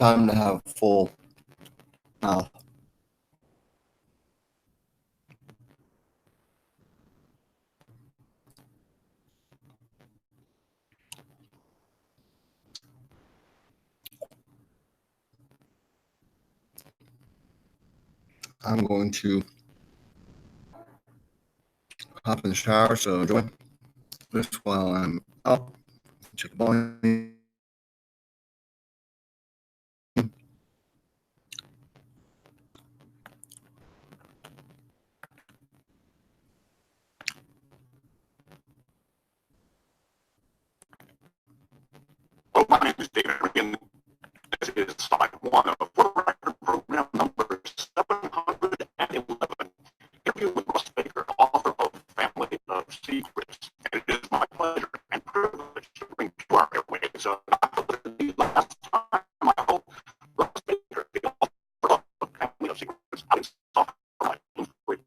time to have full mouth. I'm going to hop in the shower, so enjoy this while I'm out. Check the volume. Well, my name is David Riggin. This is slide one of record program number 711. Interview with Russ Baker, author of Family of Secrets. And it is my pleasure and privilege to bring to our airwaves the last time I hope Russ Baker, the author of Family of Secrets, I saw my Blueprint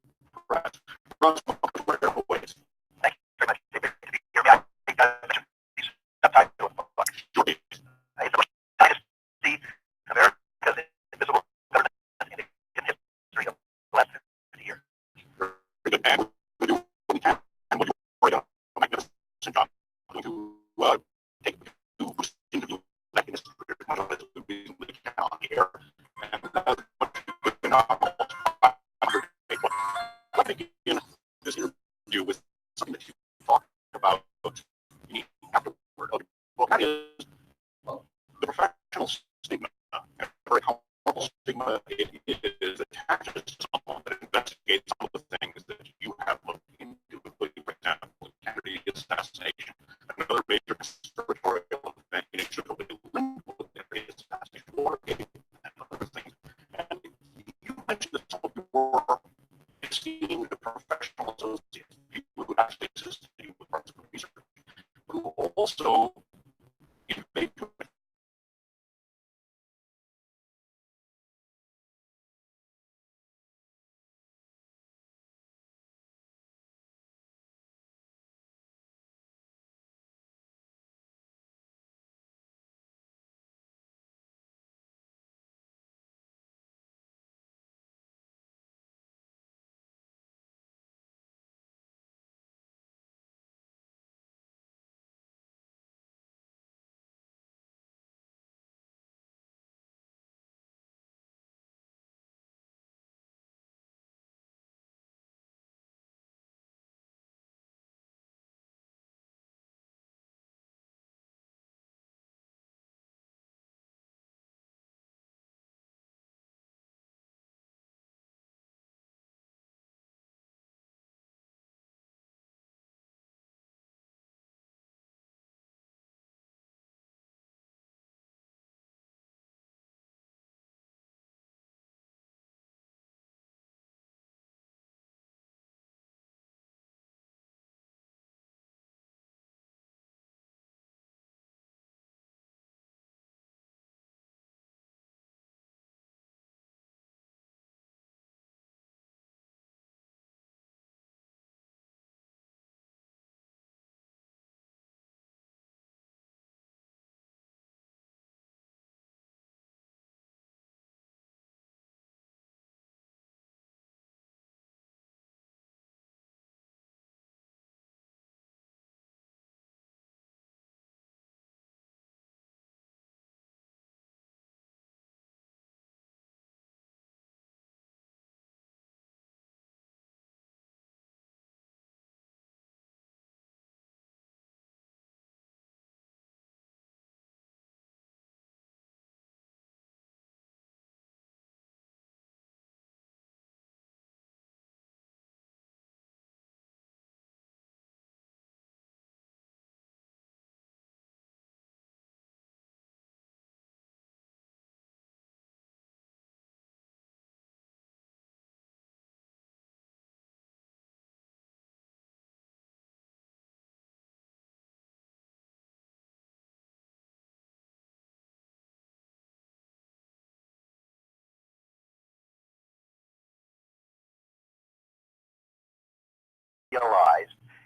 Press. Russ, welcome to our airwaves. Thank you very much, David. To be here, I think these subtitles to a book. I see America's invisible government in history of the last 50 years. And we do what we can, and what you're doing a magnificent job. I'm going to take you into back in this we can on here, and that's what you know. I think in this interview with something that you talked about afterward. Well, that is the professional stigma, a very horrible stigma. It is attached to someone that investigates some of the things that you have looked into, including, for example, Kennedy assassination, another major conspiratorial event, inextricably linked with Kennedy assassination, Watergate, and other things. And you mentioned that some of you were esteemed professional associates, people who actually assisted you with parts of the research, who also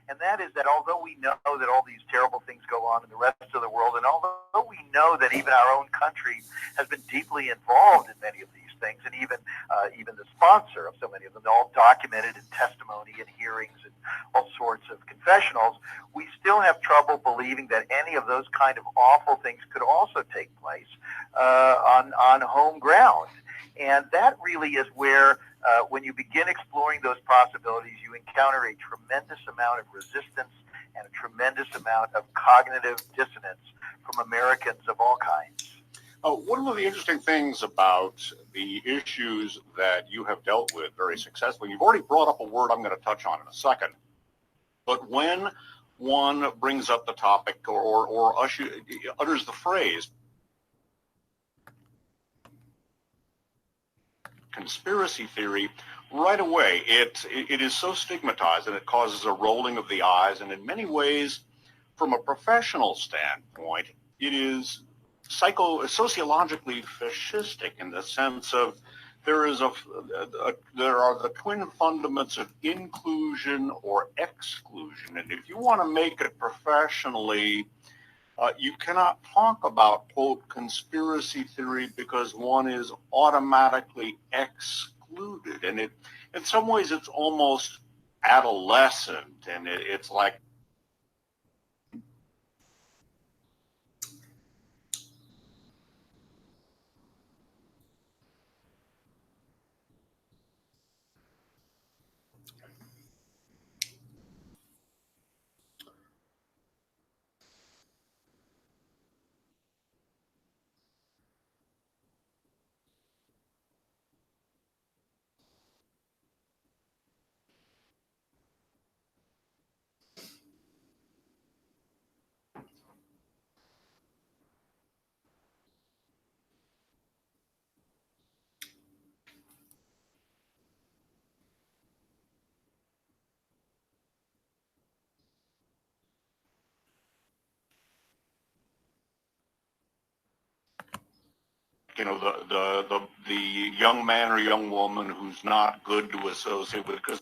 And that is that although we know that all these terrible things go on in the rest of the world, and although we know that even our own country has been deeply involved in many of these things, and even the sponsor of so many of them, all documented in testimony and hearings and all sorts of confessionals, we still have trouble believing that any of those kind of awful things could also take place on home ground. And that really is where, when you begin exploring those possibilities, you encounter a tremendous amount of resistance and a tremendous amount of cognitive dissonance from Americans of all kinds. One of the interesting things about the issues that you have dealt with very successfully, you've already brought up a word I'm going to touch on in a second, but when one brings up the topic or utters the phrase conspiracy theory, right away it is so stigmatized, and it causes a rolling of the eyes, and in many ways, from a professional standpoint, it is sociologically fascistic in the sense of there are the twin fundaments of inclusion or exclusion, and if you want to make it professionally, you cannot talk about, quote, conspiracy theory because one is automatically excluded. And in some ways, it's almost adolescent. And it's like, you know, the young man or young woman who's not good to associate with, because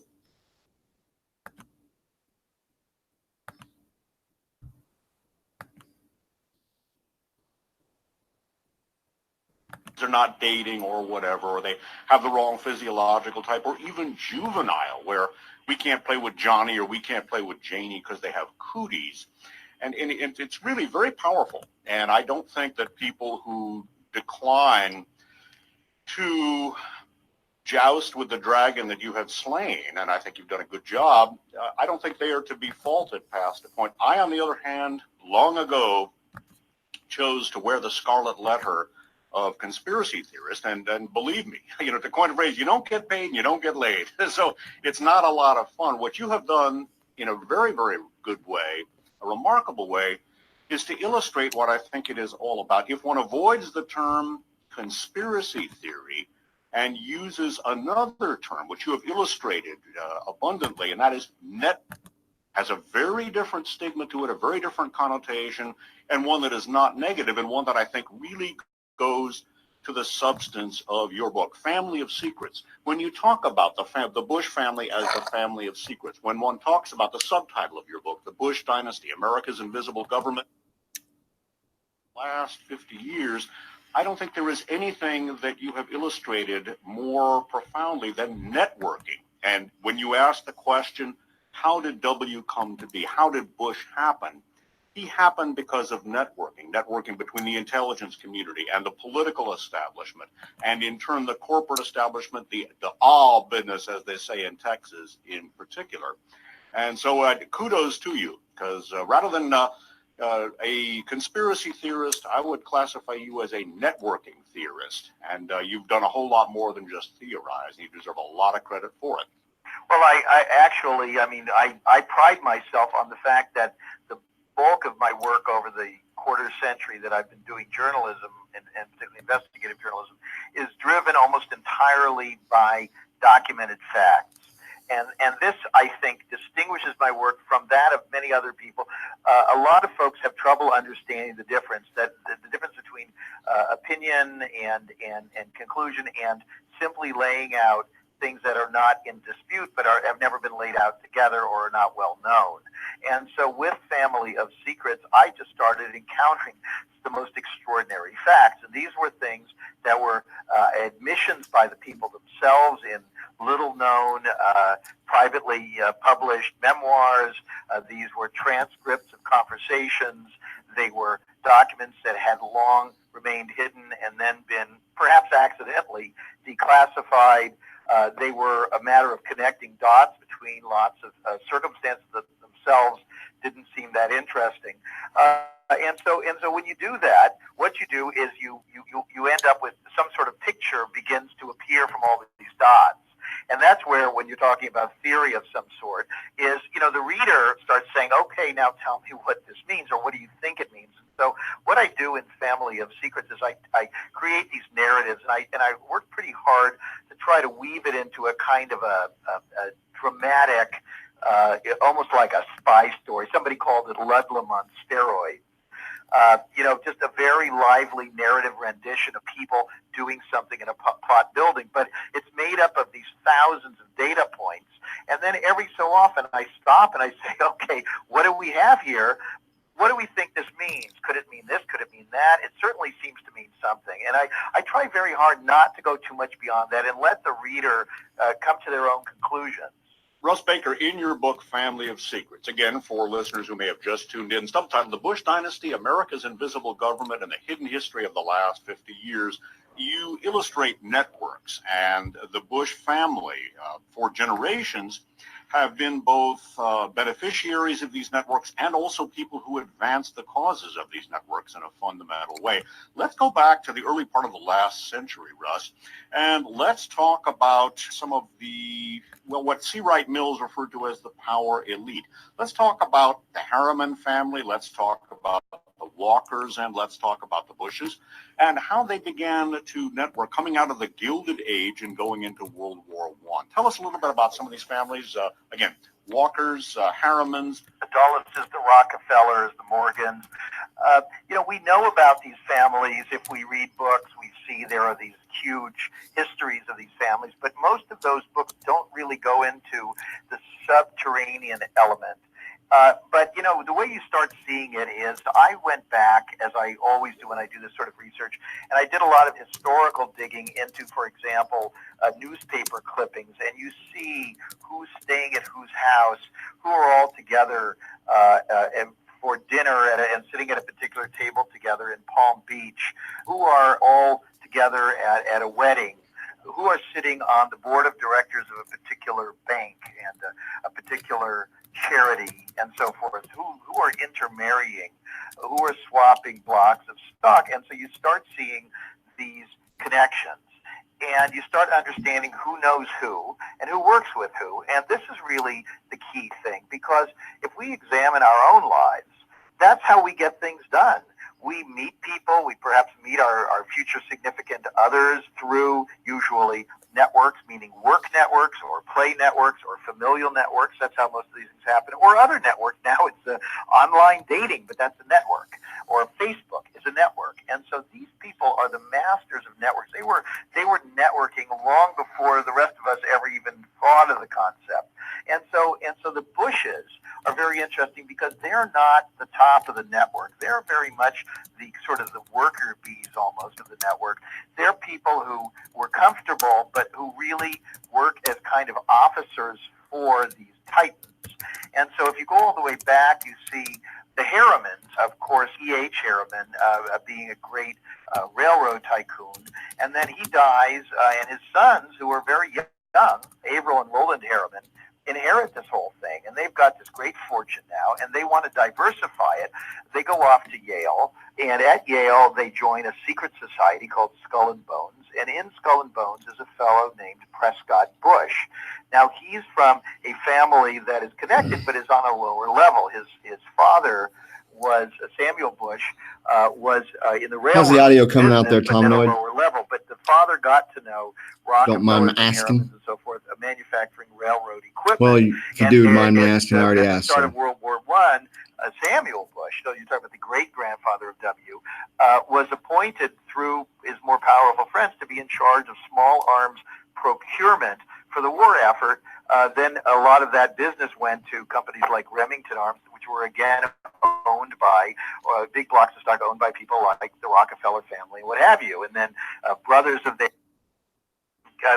they're not dating or whatever, or they have the wrong physiological type, or even juvenile, where we can't play with Johnny or we can't play with Janie because they have cooties. And it's really very powerful. And I don't think that people who decline to joust with the dragon that you have slain, and I think you've done a good job, I don't think they are to be faulted past a point. I, on the other hand, long ago chose to wear the scarlet letter of conspiracy theorist, and believe me, you know, to coin a phrase, you don't get paid and you don't get laid. So it's not a lot of fun. What you have done in a very, very good way, a remarkable way, is to illustrate what I think it is all about. If one avoids the term conspiracy theory and uses another term, which you have illustrated abundantly, and that is has a very different stigma to it, a very different connotation, and one that is not negative, and one that I think really goes to the substance of your book, Family of Secrets. When you talk about the Bush family as the family of secrets, when one talks about the subtitle of your book, The Bush Dynasty, America's Invisible Government, last 50 years, I don't think there is anything that you have illustrated more profoundly than networking. And when you ask the question, how did W come to be? How did Bush happen? He happened because of networking between the intelligence community and the political establishment, and in turn the corporate establishment, the all business, as they say in Texas in particular. And so kudos to you, because rather than a conspiracy theorist, I would classify you as a networking theorist, and you've done a whole lot more than just theorize. You deserve a lot of credit for it. Well, I pride myself on the fact that the bulk of my work over the quarter century that I've been doing journalism, and particularly investigative journalism, is driven almost entirely by documented facts. And this, I think, distinguishes my work from that of many other people. A lot of folks have trouble understanding the difference between opinion and conclusion, and simply laying out things that are not in dispute but have never been laid out together or are not well known. And so with Family of Secrets, I just started encountering the most extraordinary facts. And these were things that were admissions by the people themselves in little-known, privately published memoirs. These were transcripts of conversations. They were documents that had long remained hidden and then been, perhaps accidentally, declassified. They were a matter of connecting dots between lots of circumstances that themselves didn't seem that interesting. And so when you do that, what you do is you end up with some sort of picture begins to appear from all of these dots. And that's where, when you're talking about theory of some sort, is, the reader starts saying, okay, now tell me what this means, or what do you think it means? And so what I do in Family of Secrets is I create these narratives, and I work pretty hard to try to weave it into a kind of a dramatic, almost like a spy story. Somebody called it Ludlum on steroids. Just a very lively narrative rendition of people doing something in a plot building. But it's made up of these thousands of data points. And then every so often I stop and I say, okay, what do we have here? What do we think this means? Could it mean this? Could it mean that? It certainly seems to mean something. And I try very hard not to go too much beyond that and let the reader come to their own conclusions. Russ Baker, in your book, Family of Secrets, again, for listeners who may have just tuned in, subtitled The Bush Dynasty, America's Invisible Government and the Hidden History of the Last 50 Years, you illustrate networks. And the Bush family, for generations, have been both beneficiaries of these networks and also people who advance the causes of these networks in a fundamental way. Let's go back to the early part of the last century, Russ, and let's talk about some of the, what C. Wright Mills referred to as the power elite. Let's talk about the Harriman family. Let's talk about the Walkers, and let's talk about the Bushes and how they began to network coming out of the Gilded Age and going into World War I. Tell us a little bit about some of these families. Again, Walkers, Harrimans. The Dulleses, the Rockefellers, the Morgans. We know about these families. If we read books, we see there are these huge histories of these families, but most of those books don't really go into the subterranean element. But the way you start seeing it is, I went back, as I always do when I do this sort of research, and I did a lot of historical digging into, for example, newspaper clippings, and you see who's staying at whose house, who are all together for dinner and sitting at a particular table together in Palm Beach, who are all together at a wedding, who are sitting on the board of directors of a particular bank and a particular charity and so forth, who are intermarrying, who are swapping blocks of stock. And so you start seeing these connections, and you start understanding who knows who and who works with who. And this is really the key thing, because if we examine our own lives, that's how we get things done. We meet people, we perhaps meet our future significant others through usually networks, meaning work networks or play networks or familial networks. That's how most of these things happen. Or other networks. Now it's online dating, but that's a network. Or Facebook is a network. And so these people are the masters of networks. They were networking long before the rest of us ever even thought of the concept. And so the Bushes are very interesting because they're not the top of the network. They're very much the sort of the worker bees almost of the network. They're people who were comfortable, but who really work as kind of officers for these titans. And so if you go all the way back, you see the Harrimans, of course, E.H. Harriman being a great railroad tycoon. And then he dies, and his sons, who are very young, Averell and Roland Harriman, inherit this whole thing, and they've got this great fortune now, and they want to diversify it. They go off to Yale, and at Yale they join a secret society called Skull and Bones, and in Skull and Bones is a fellow named Prescott Bush. Now, he's from a family that is connected but is on a lower level. His father was Samuel Bush, was in the railroad. How's the audio coming out there, Tom Noyd? Lower level, but the father got to know Don't mind me asking. And so forth, manufacturing railroad equipment. Well, if you do mind me asking, I already asked. At the start of World War I, Samuel Bush, so you're talking about the great-grandfather of W., was appointed through his more powerful friends to be in charge of small arms procurement for the war effort, then a lot of that business went to companies like Remington Arms, which were again owned by big blocks of stock owned by people like the Rockefeller family, what have you, and then brothers of the.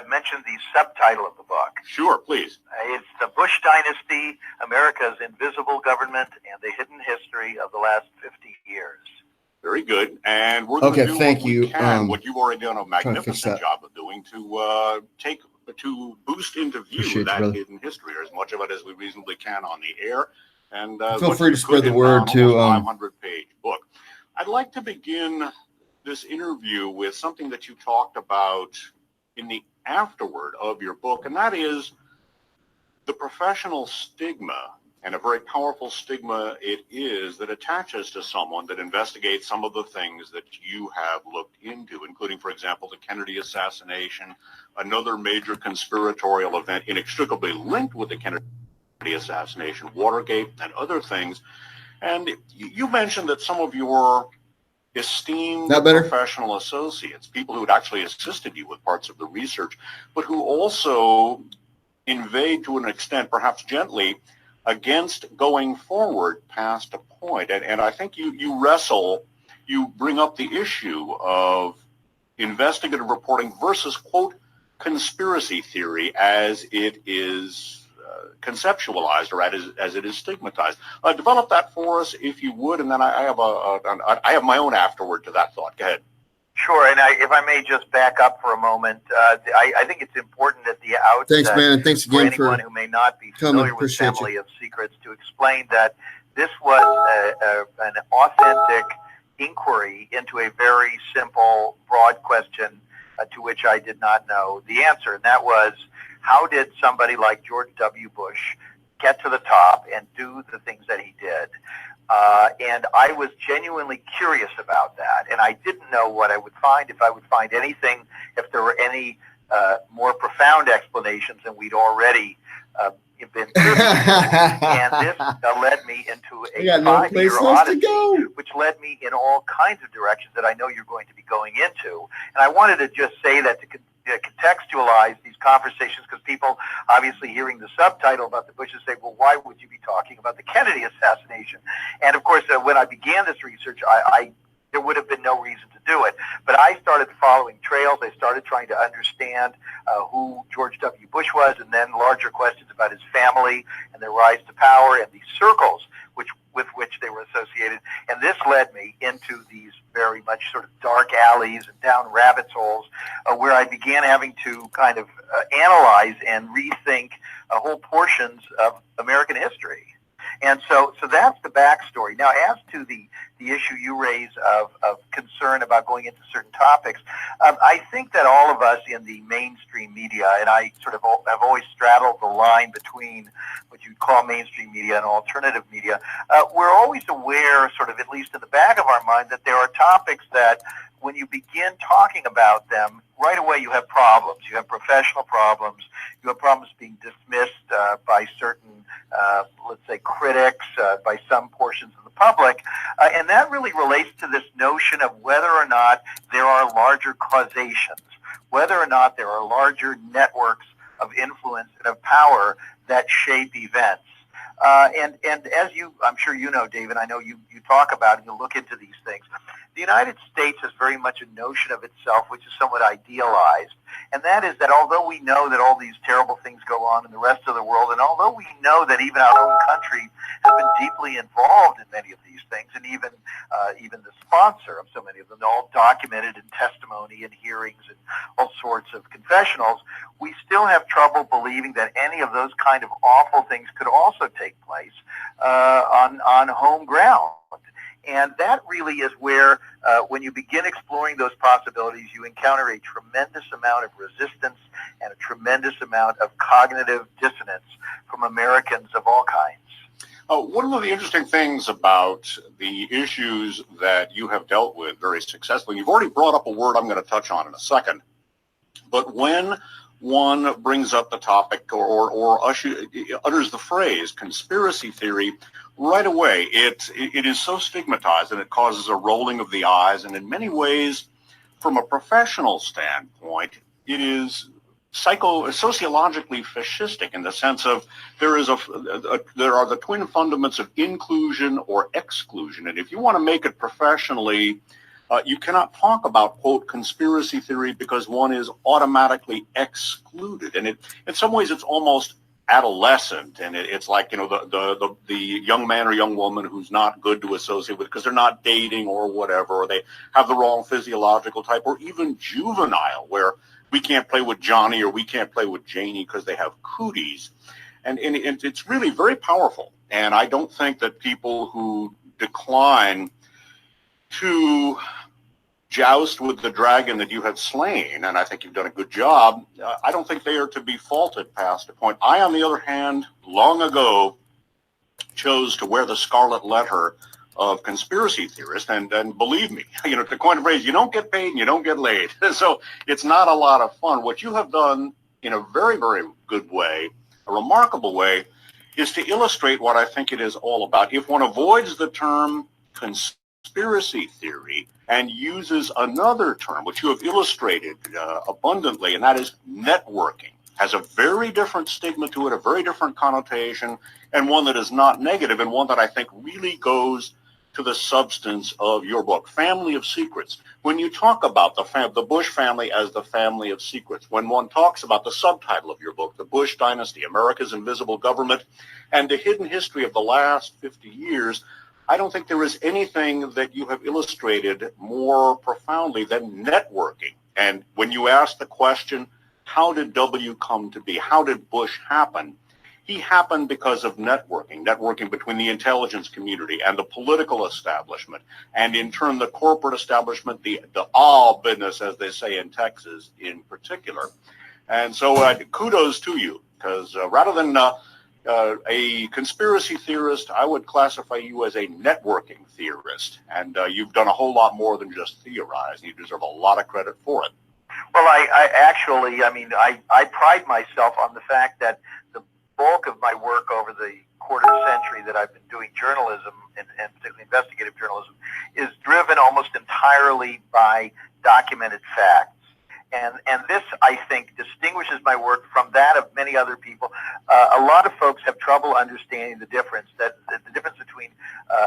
Mentioned the subtitle of the book. Sure, please. It's The Bush Dynasty, America's Invisible Government and the Hidden History of the Last 50 Years. Very good. And we're going to do thank what we you. can, what you've already done a magnificent that. job of doing to boost into view that hidden history, or as much of it as we reasonably can on the air. And feel free to spread the word to 500-page book. I'd like to begin this interview with something that you talked about in the afterword of your book, and that is the professional stigma, and a very powerful stigma it is, that attaches to someone that investigates some of the things that you have looked into, including, for example, the Kennedy assassination, another major conspiratorial event inextricably linked with the Kennedy assassination, Watergate, and other things. And you mentioned that some of your esteemed professional associates, people who had actually assisted you with parts of the research, but who also inveighed to an extent, perhaps gently, against going forward past a point. And I think you bring up the issue of investigative reporting versus, quote, conspiracy theory as it is conceptualized, or as it is stigmatized. Develop that for us, if you would, and then I have my own afterward to that thought. Go ahead. Sure, and if I may just back up for a moment, I think it's important at the outset. Thanks, man, and thanks again for anyone who may not be familiar with Family of Secrets, to explain that this was an authentic inquiry into a very simple, broad question to which I did not know the answer, and that was, how did somebody like George W. Bush get to the top and do the things that he did? And I was genuinely curious about that, and I didn't know what I would find, if I would find anything, if there were any more profound explanations than we'd already been privy to. And this led me into a 5-year odyssey, which led me in all kinds of directions that I know you're going to be going into. And I wanted to just say that to contextualize these conversations, because people obviously hearing the subtitle about the Bushes say, well, why would you be talking about the Kennedy assassination? And of course, when I began this research, there would have been no reason to do it. But I started following trails. I started trying to understand who George W. Bush was, and then larger questions about his family and their rise to power and the circles with which they were associated. And this led me into these very much sort of dark alleys and down rabbit holes where I began having to kind of analyze and rethink whole portions of American history. And so that's the backstory. Now, as to the issue you raise of concern about going into certain topics, I think that all of us in the mainstream media, and I sort of have always straddled the line between what you'd call mainstream media and alternative media, we're always aware, sort of at least in the back of our mind, that there are topics that when you begin talking about them, right away you have problems. You have professional problems. You have problems being dismissed by certain, let's say, critics, by some portions of the public. And that really relates to this notion of whether or not there are larger causations, whether or not there are larger networks of influence and of power that shape events. And as I'm sure you know, David, I know you talk about and you look into these things, the United States has very much a notion of itself which is somewhat idealized. And that is that although we know that all these terrible things go on in the rest of the world, and although we know that even our own country has been deeply involved in many of these things, and even the sponsor of so many of them, all documented in testimony and hearings and all sorts of confessionals, we still have trouble believing that any of those kind of awful things could also take place on home ground. And that really is where, when you begin exploring those possibilities, you encounter a tremendous amount of resistance and a tremendous amount of cognitive dissonance from Americans of all kinds. One of the interesting things about the issues that you have dealt with very successfully, you've already brought up a word I'm going to touch on in a second, but when one brings up the topic or utters the phrase conspiracy theory, right away it is so stigmatized and it causes a rolling of the eyes, and in many ways, from a professional standpoint, it is sociologically fascistic in the sense of there are the twin fundaments of inclusion or exclusion. And if you want to make it professionally, you cannot talk about, quote, conspiracy theory because one is automatically excluded. And in some ways, it's almost adolescent, and it's like, you know, the young man or young woman who's not good to associate with because they're not dating or whatever, or they have the wrong physiological type, or even juvenile, where we can't play with Johnny or we can't play with Janie because they have cooties. And it's really very powerful. And I don't think that people who decline to joust with the dragon that you have slain, and I think you've done a good job, I don't think they are to be faulted past a point. I, on the other hand, long ago chose to wear the scarlet letter of conspiracy theorist, and believe me, you know, to coin a phrase, you don't get paid and you don't get laid. So it's not a lot of fun. What you have done in a very, very good way, a remarkable way, is to illustrate what I think it is all about. If one avoids the term conspiracy theory and uses another term, which you have illustrated abundantly, and that is networking, has a very different stigma to it, a very different connotation, and one that is not negative, and one that I think really goes to the substance of your book, Family of Secrets. When you talk about the Bush family as the family of secrets, when one talks about the subtitle of your book, The Bush Dynasty, America's Invisible Government, and the hidden history of the last 50 years, I don't think there is anything that you have illustrated more profoundly than networking. And when you ask the question, how did W come to be? How did Bush happen? He happened because of networking between the intelligence community and the political establishment, and in turn the corporate establishment, the all business, as they say in Texas in particular. And so kudos to you, because rather than a conspiracy theorist, I would classify you as a networking theorist, and you've done a whole lot more than just theorize. You deserve a lot of credit for it. Well, I pride myself on the fact that the bulk of my work over the quarter century that I've been doing journalism, and particularly investigative journalism, is driven almost entirely by documented facts. And this, I think, distinguishes my work from that of many other people. A lot of folks have trouble understanding the difference between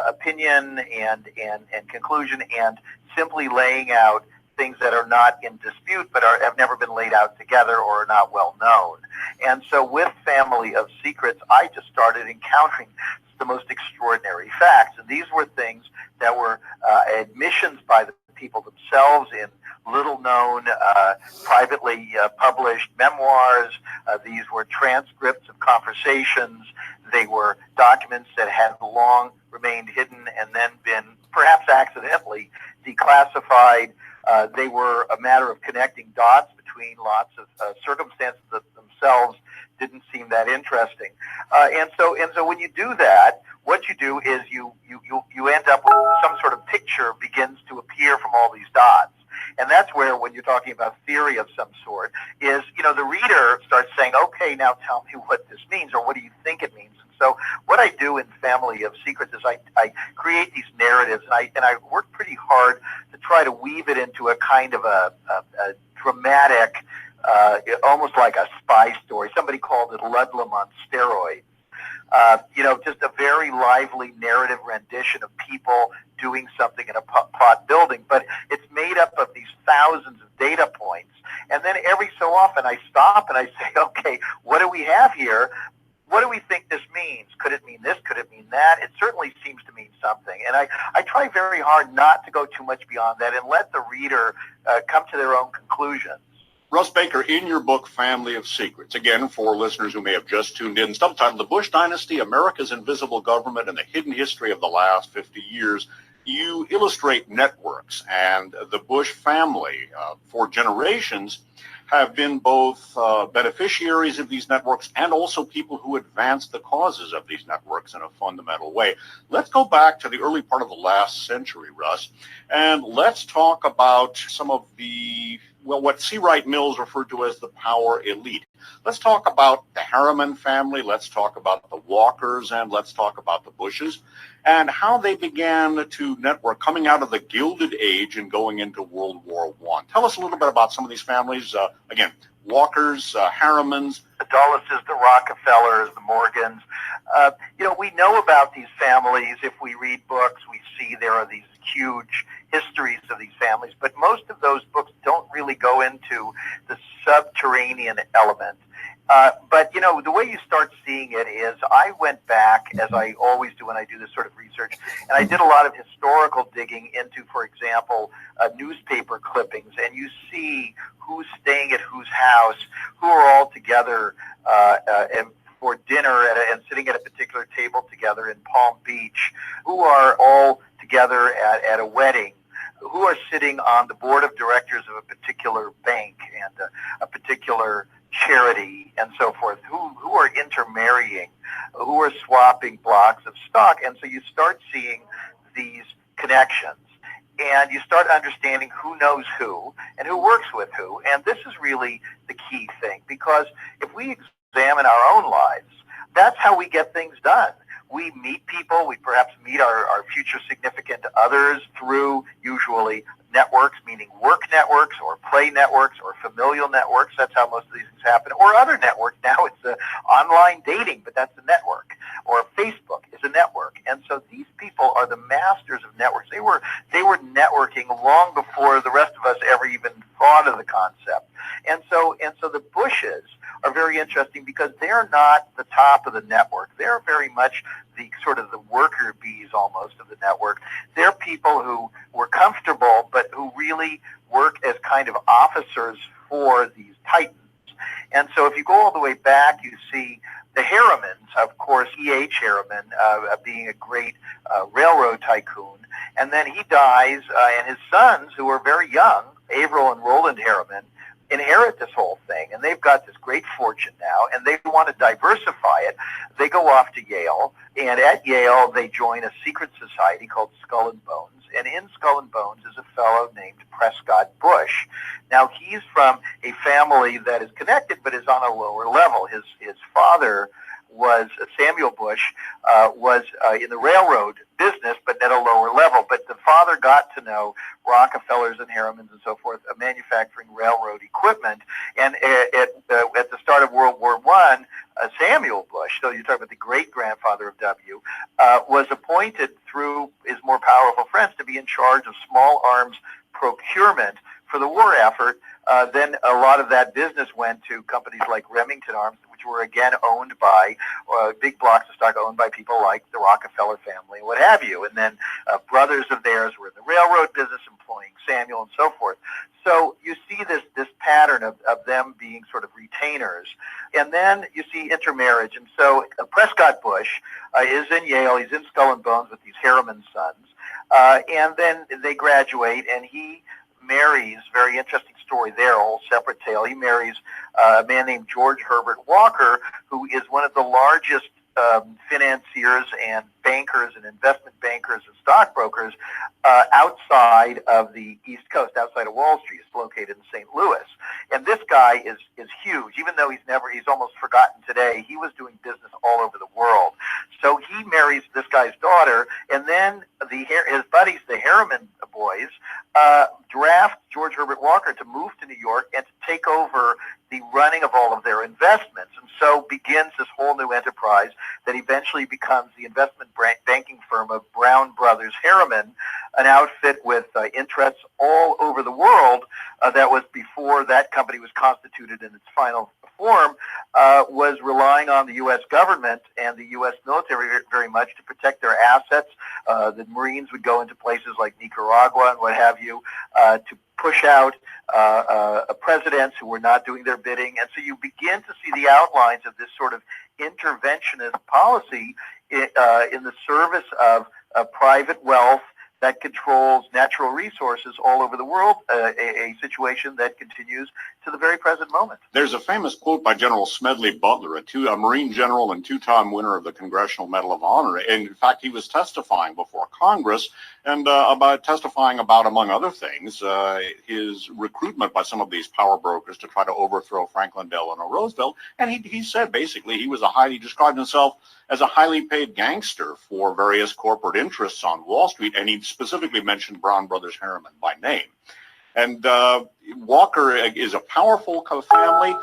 opinion and conclusion, and simply laying out things that are not in dispute but have never been laid out together or are not well known. And so with Family of Secrets, I just started encountering the most extraordinary facts. And these were things that were admissions by the people themselves in little-known, privately published memoirs. These were transcripts of conversations. They were documents that had long remained hidden and then been, perhaps accidentally, declassified. They were a matter of connecting dots between lots of circumstances that themselves didn't seem that interesting. And so when you do that, what you do is you end up with some sort of picture begins to appear from all these dots. And that's where, when you're talking about theory of some sort, is, the reader starts saying, okay, now tell me what this means, or what do you think it means? And so what I do in Family of Secrets is I create these narratives, and I work pretty hard to try to weave it into a kind of a dramatic, almost like a spy story. Somebody called it Ludlum on steroids. Just a very lively narrative rendition of people doing something in a plot building, but it's made up of these thousands of data points. And then every so often I stop and I say, okay, what do we have here? What do we think this means? Could it mean this? Could it mean that? It certainly seems to mean something. And I try very hard not to go too much beyond that and let the reader come to their own conclusions. Russ Baker, in your book, Family of Secrets, again, for listeners who may have just tuned in, subtitled The Bush Dynasty, America's Invisible Government, and the Hidden History of the Last 50 Years, you illustrate networks. And the Bush family, for generations, have been both beneficiaries of these networks and also people who advance the causes of these networks in a fundamental way. Let's go back to the early part of the last century, Russ, and let's talk about some of the well, what C. Wright Mills referred to as the power elite. Let's talk about the Harriman family, let's talk about the Walkers, and let's talk about the Bushes, and how they began to network coming out of the Gilded Age and going into World War I. Tell us a little bit about some of these families. Again, Walkers, Harrimans. The Dulleses, the Rockefellers, the Morgans. We know about these families. If we read books, we see there are these huge histories of these families, but most of those books don't really go into the subterranean element. But the way you start seeing it is I went back, as I always do when I do this sort of research, and I did a lot of historical digging into, for example, newspaper clippings, and you see who's staying at whose house, who are all together and for dinner and sitting at a particular table together in Palm Beach, who are all together at a wedding, who are sitting on the board of directors of a particular bank and a particular charity and so forth, who are intermarrying, who are swapping blocks of stock. And so you start seeing these connections, and you start understanding who knows who and who works with who. And this is really the key thing, because if we examine our own lives, that's how we get things done. We meet people, we perhaps meet our future significant others through usually networks, meaning work networks or play networks or familial networks. That's how most of these things happen. Or other networks. Now it's online dating, but that's a network. Or Facebook is a network. And so these people are the masters of networks. They were networking long before the rest of us ever even thought of the concept. And so the Bushes are very interesting because they're not the top of the network. They're very much the sort of the worker bees almost of the network. They're people who were comfortable, but who really work as kind of officers for these titans. And so if you go all the way back, you see the Harrimans, of course, E.H. Harriman being a great railroad tycoon. And then he dies, and his sons, who are very young, Averill and Roland Harriman, inherit this whole thing, and they've got this great fortune now, and they want to diversify it. They go off to Yale, and at Yale they join a secret society called Skull and Bones, and in Skull and Bones is a fellow named Prescott Bush. Now, he's from a family that is connected but is on a lower level. His father was Samuel Bush, was in the railroad business, but at a lower level. But the father got to know Rockefellers and Harrimans and so forth, manufacturing railroad equipment. And at the start of World War I, Samuel Bush, so you're talking about the great-grandfather of W., was appointed through his more powerful friends to be in charge of small arms procurement for the war effort. Then a lot of that business went to companies like Remington Arms, which were again owned by big blocks of stock owned by people like the Rockefeller family, what have you. And then brothers of theirs were in the railroad business, employing Samuel and so forth. So you see this pattern of them being sort of retainers. And then you see intermarriage. And so Prescott Bush is in Yale. He's in Skull and Bones with these Harriman sons. And then they graduate, and he marries, very interesting story there, a whole separate tale. He marries a man named George Herbert Walker, who is one of the largest financiers and bankers and investment bankers and stockbrokers outside of the East Coast, outside of Wall Street. It's located in St. Louis. And this guy is huge. Even though he's almost forgotten today, he was doing business all over the world. So he marries this guy's daughter, and then his buddies, the Harriman boys, draft George Herbert Walker to move to New York and to take over the running of all of their investments. And so begins this whole new enterprise that eventually becomes the investment banking firm of Brown Brothers Harriman, an outfit with interests all over the world that was, before that company was constituted in its final form, was relying on the U.S. government and the U.S. military very much to protect their assets. The Marines would go into places like Nicaragua and what have you to push out presidents who were not doing their bidding. And so you begin to see the outlines of this sort of interventionist policy in the service of private wealth that controls natural resources all over the world, a situation that continues to the very present moment. There's a famous quote by General Smedley Butler, a Marine general and two-time winner of the Congressional Medal of Honor. And in fact, he was testifying before Congress and testifying about, among other things, his recruitment by some of these power brokers to try to overthrow Franklin Delano Roosevelt. And he said basically he described himself as a highly paid gangster for various corporate interests on Wall Street, and he specifically mentioned Brown Brothers Harriman by name. And Walker is a powerful family.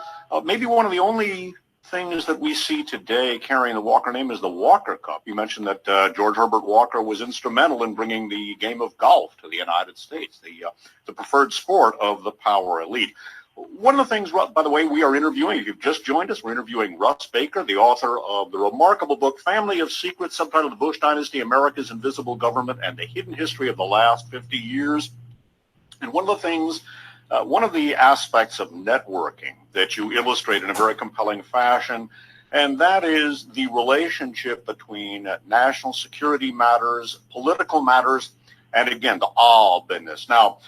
Maybe one of the only things that we see today carrying the Walker name is the Walker Cup. You mentioned that George Herbert Walker was instrumental in bringing the game of golf to the United States, the preferred sport of the power elite. One of the things, by the way, we are interviewing, if you've just joined us, we're interviewing Russ Baker, the author of the remarkable book, Family of Secrets, subtitled The Bush Dynasty, America's Invisible Government and the Hidden History of the Last 50 Years. And one of the things, one of the aspects of networking that you illustrate in a very compelling fashion, and that is the relationship between national security matters, political matters, and again, the business. Now,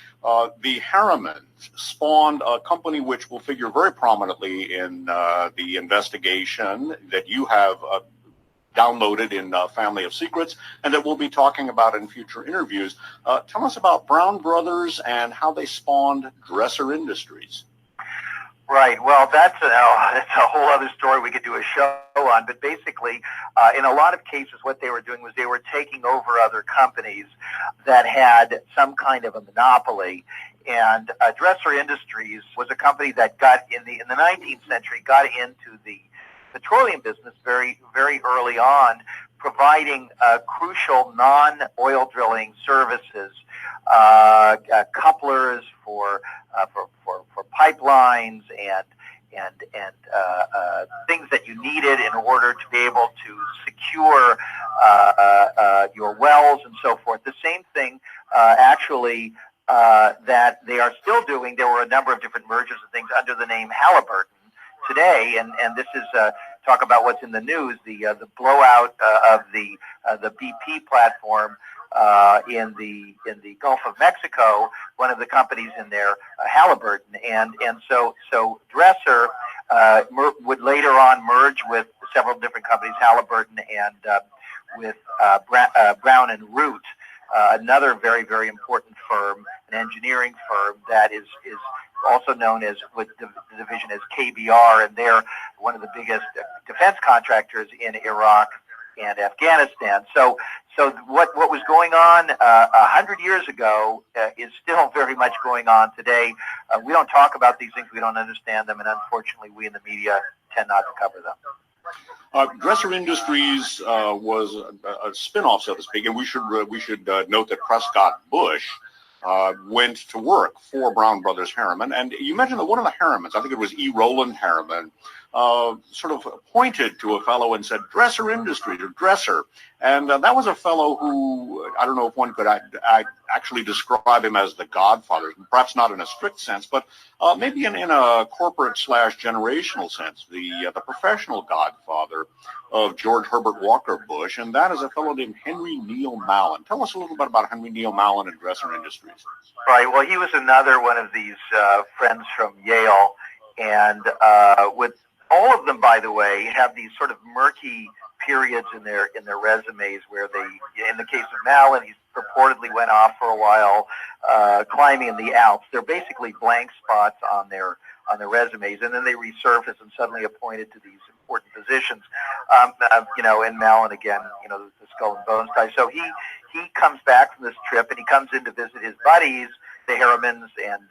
the Harrimans spawned a company which will figure very prominently in the investigation that you have downloaded in Family of Secrets, and that we'll be talking about in future interviews. Tell us about Brown Brothers and how they spawned Dresser Industries. Right. Well, that's a whole other story we could do a show on. But basically, in a lot of cases, what they were doing was they were taking over other companies that had some kind of a monopoly. And Dresser Industries was a company that got in the 19th century got into the petroleum business very, very early on, providing crucial non-oil drilling services, couplers for pipelines and things that you needed in order to be able to secure your wells and so forth. The same thing, actually, that they are still doing. There were a number of different mergers and things under the name Halliburton today, and this is talk about what's in the news, the blowout of the BP platform in the Gulf of Mexico. One of the companies in there, Halliburton, and so Dresser would later on merge with several different companies, Halliburton and with Brown and Root, another very, very important firm, an engineering firm that is also known as, with the division as KBR, and they're one of the biggest defense contractors in Iraq and Afghanistan. So what was going on 100 years ago is still very much going on today. We don't talk about these things, we don't understand them, and unfortunately we in the media tend not to cover them. Dresser Industries was a spin-off, so to speak, and we should note that Prescott Bush went to work for Brown Brothers Harriman. And you mentioned that one of the Harrimans, I think it was E. Roland Harriman, sort of pointed to a fellow and said, Dresser Industries, or Dresser. And that was a fellow who, I don't know if one could actually describe him as the godfather, perhaps not in a strict sense, but maybe in a corporate / generational sense, the professional godfather of George Herbert Walker Bush, and that is a fellow named Henry Neil Mallon. Tell us a little bit about Henry Neil Mallon and Dresser Industries. Right. Well, he was another one of these friends from Yale, and with all of them, by the way, have these sort of murky periods in their resumes where they, in the case of Mallon, he purportedly went off for a while climbing in the Alps. They're basically blank spots on their resumes, and then they resurface and suddenly appointed to these important positions. And Mallon again, the skull and bones guy. So he comes back from this trip and he comes in to visit his buddies, the Harrimans and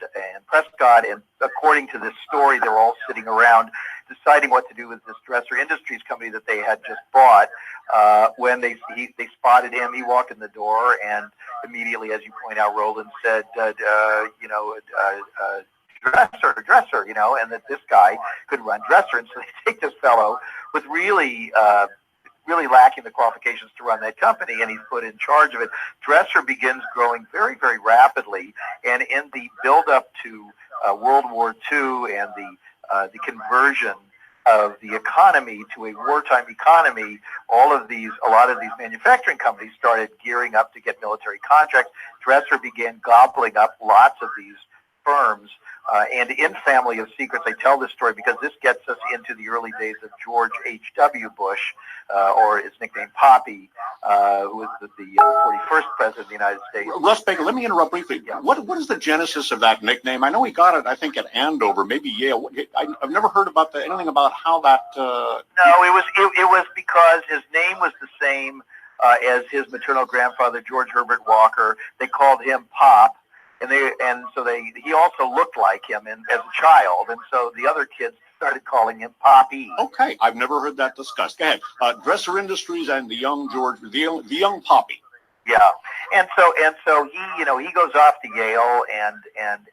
Prescott, and according to this story, they're all sitting around deciding what to do with this Dresser Industries company that they had just bought. When they spotted him, he walked in the door, and immediately, as you point out, Roland said, Dresser, and that this guy could run Dresser. And so they take this fellow with really lacking the qualifications to run that company, and he's put in charge of it. Dresser begins growing very, very rapidly, and in the build-up to World War II and the conversion of the economy to a wartime economy, a lot of these manufacturing companies started gearing up to get military contracts. Dresser began gobbling up lots of these firms. And in Family of Secrets, I tell this story because this gets us into the early days of George H.W. Bush, or his nickname Poppy, who was the 41st president of the United States. Russ Baker, let me interrupt briefly. Yeah. What is the genesis of that nickname? I know he got it, I think, at Andover, maybe Yale. I've never heard about anything about how that... No, it was because his name was the same as his maternal grandfather, George Herbert Walker. They called him Pop. He also looked like him as a child, and so the other kids started calling him Poppy. Okay, I've never heard that discussed. Go ahead. Dresser Industries and the young Poppy. Yeah, and so he goes off to Yale and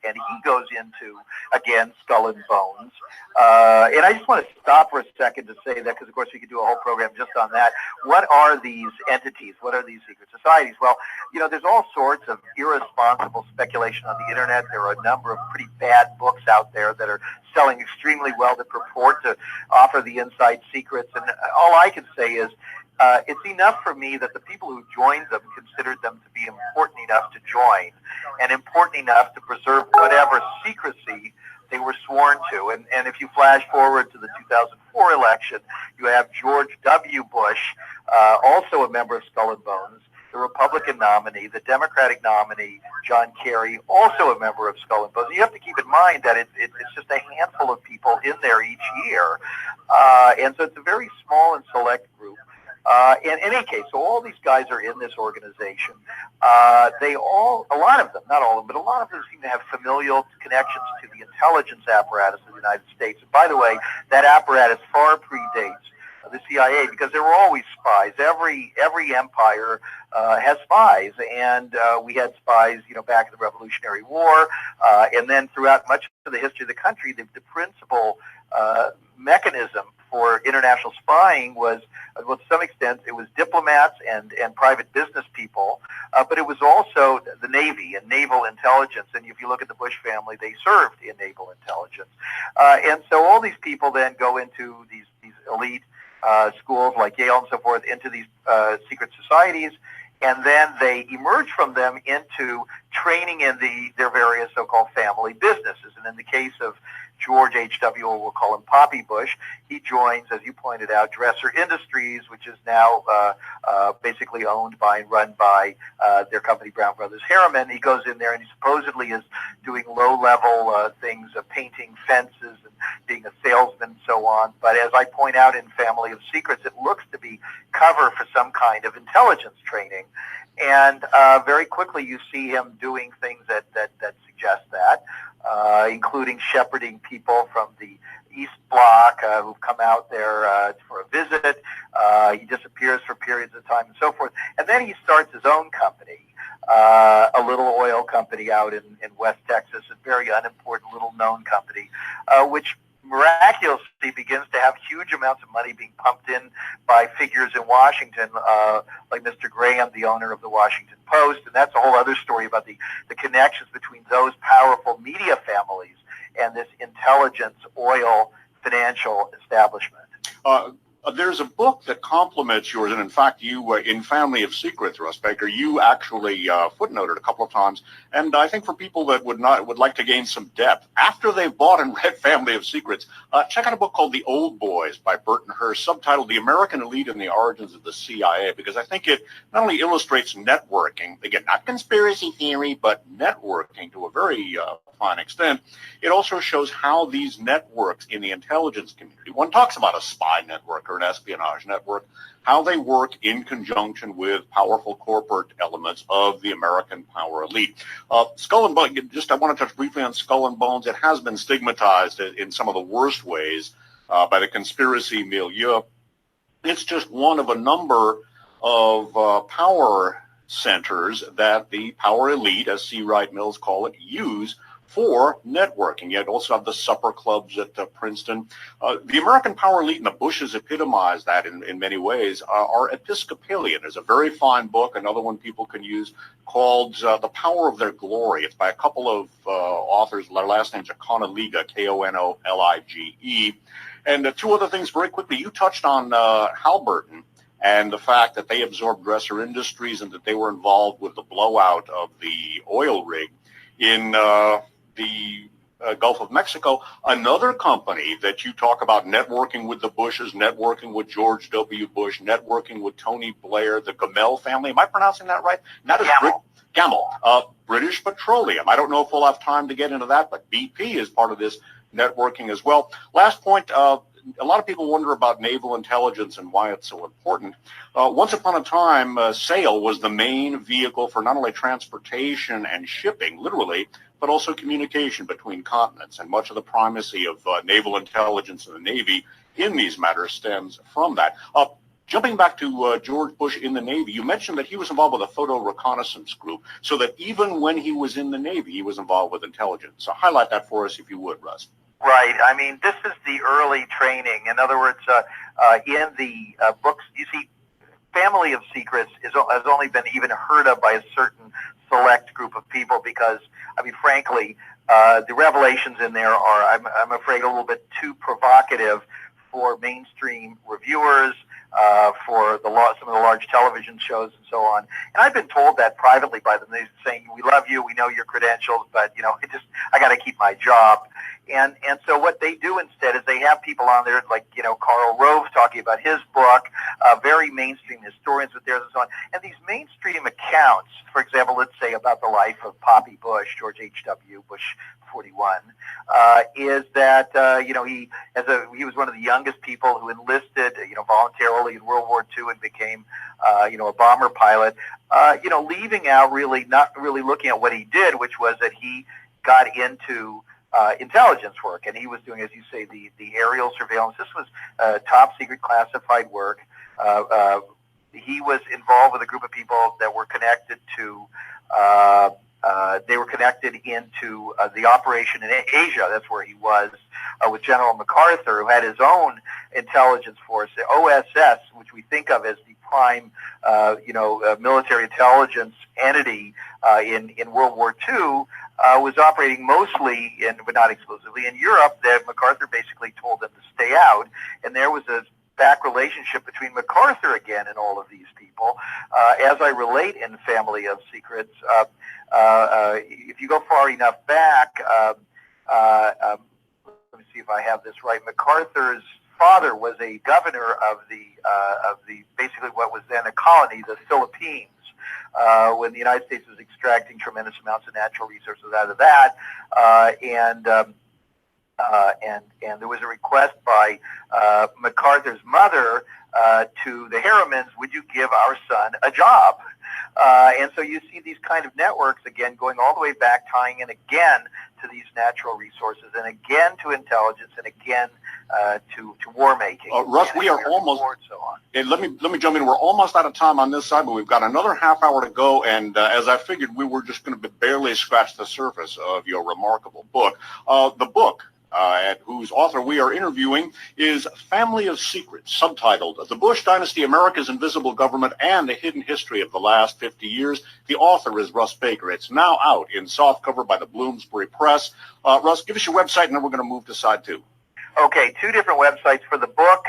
he goes into, again, Skull and Bones. And I just want to stop for a second to say that, because of course we could do a whole program just on that. What are these entities? What are these secret societies? Well, there's all sorts of irresponsible speculation on the internet. There are a number of pretty bad books out there that are selling extremely well that purport to offer the inside secrets. And all I can say is, it's enough for me that the people who joined them considered them to be important enough to join and important enough to preserve whatever secrecy they were sworn to. And if you flash forward to the 2004 election, you have George W. Bush, also a member of Skull and Bones, the Republican nominee, the Democratic nominee, John Kerry, also a member of Skull and Bones. You have to keep in mind that it's just a handful of people in there each year. And so it's a very small and select group. In any case, so all these guys are in this organization. A lot of them, not all of them, but a lot of them seem to have familial connections to the intelligence apparatus of the United States. And by the way, that apparatus far predates the CIA, because there were always spies. Every empire has spies, and we had spies, back in the Revolutionary War, and then throughout much of the history of the country, the principal mechanism for international spying was, well, to some extent, it was diplomats and private business people, but it was also the Navy and naval intelligence. And if you look at the Bush family, they served in naval intelligence. And so all these people then go into these elite schools like Yale and so forth, into these secret societies, and then they emerge from them into training in their various so-called family businesses. And in the case of George H.W., or we'll call him Poppy Bush, he joins, as you pointed out, Dresser Industries, which is now basically owned by and run by their company, Brown Brothers Harriman. He goes in there and he supposedly is doing low-level things, painting fences and being a salesman and so on. But as I point out in Family of Secrets, it looks to be cover for some kind of intelligence training. And very quickly you see him doing things that suggest that, including shepherding people from the East Bloc who've come out there for a visit. He disappears for periods of time and so forth. And then he starts his own company, a little oil company out in West Texas, a very unimportant little known company, which miraculously begins to have huge amounts of money being pumped in by figures in Washington, like Mr. Graham, the owner of the Washington Post. And that's a whole other story about the connections between those powerful media families and this intelligence, oil, financial establishment. There's a book that complements yours, and in fact, you, in Family of Secrets, Russ Baker, you actually footnoted a couple of times. And I think for people that would like to gain some depth, after they've bought and read Family of Secrets, check out a book called The Old Boys by Burton Hearst, subtitled The American Elite and the Origins of the CIA, because I think it not only illustrates networking, again, not conspiracy theory, but networking to a very fine extent. It also shows how these networks in the intelligence community, one talks about a spy network or an espionage network, how they work in conjunction with powerful corporate elements of the American power elite. Skull and Bones, I want to touch briefly on Skull and Bones. It has been stigmatized in some of the worst ways by the conspiracy milieu. It's just one of a number of power centers that the power elite, as C. Wright Mills call it, use for networking. Yet also have the supper clubs at Princeton. The American power elite and the Bushes epitomize that in many ways, are Episcopalian. There's a very fine book, another one people can use, called The Power of Their Glory. It's by a couple of authors. Their last names are Konoliga, Konolige. And two other things very quickly. You touched on Halliburton and the fact that they absorbed Dresser Industries and that they were involved with the blowout of the oil rig in the Gulf of Mexico. Another company that you talk about networking with the Bushes, networking with George W. Bush, networking with Tony Blair, the Gamel family. Am I pronouncing that right? That is Gamel, British Petroleum. I don't know if we'll have time to get into that, but BP is part of this networking as well. Last point, a lot of people wonder about naval intelligence and why it's so important. Once upon a time, sail was the main vehicle for not only transportation and shipping, literally, but also communication between continents. And much of the primacy of naval intelligence in the Navy in these matters stems from that. Jumping back to George Bush in the Navy, you mentioned that he was involved with a photo reconnaissance group, so that even when he was in the Navy, he was involved with intelligence. So highlight that for us if you would, Russ. Right. I mean, this is the early training. In other words, in the books, you see, Family of Secrets has only been even heard of by a certain select group of people because, I mean, frankly, the revelations in there are, I'm afraid, a little bit too provocative for mainstream reviewers, for some of the large television shows and so on. And I've been told that privately by them. They're saying, we love you, we know your credentials, but, you know, I got to keep my job. And so what they do instead is they have people on there like, you know, Karl Rove talking about his book, very mainstream historians with theirs and so on. And these mainstream accounts, for example, let's say about the life of Poppy Bush, George H.W. Bush 41, is that, you know, he was one of the youngest people who enlisted, you know, voluntarily in World War II and became, you know, a bomber pilot, you know, leaving out really, not really looking at what he did, which was that he got into intelligence work, and he was doing, as you say, the aerial surveillance. This was top secret classified work. He was involved with a group of people that were connected to into the operation in Asia. That's where he was with General MacArthur, who had his own intelligence force, the OSS, which we think of as the prime, you know, military intelligence entity in World War II. Was operating mostly, but not exclusively, in Europe. That MacArthur basically told them to stay out, and there was a back relationship between MacArthur again and all of these people. As I relate in Family of Secrets, if you go far enough back, let me see if I have this right. MacArthur's father was a governor of the basically what was then a colony, the Philippines. When the United States was extracting tremendous amounts of natural resources out of that, and there was a request by MacArthur's mother to the Harrimans, would you give our son a job? And so you see these kind of networks again going all the way back, tying in again to these natural resources, and again to intelligence, and again to war making. Russ, we are almost. So on. And let me jump in. We're almost out of time on this side, but we've got another half hour to go. And as I figured, we were just going to barely scratch the surface of your remarkable book. The book, whose author we are interviewing, is Family of Secrets, subtitled "The Bush Dynasty, America's Invisible Government and the Hidden History of the Last 50 Years." The author is Russ Baker. It's now out in softcover by the Bloomsbury Press. Russ, give us your website, and then we're going to move to side two. Okay, two different websites for the book.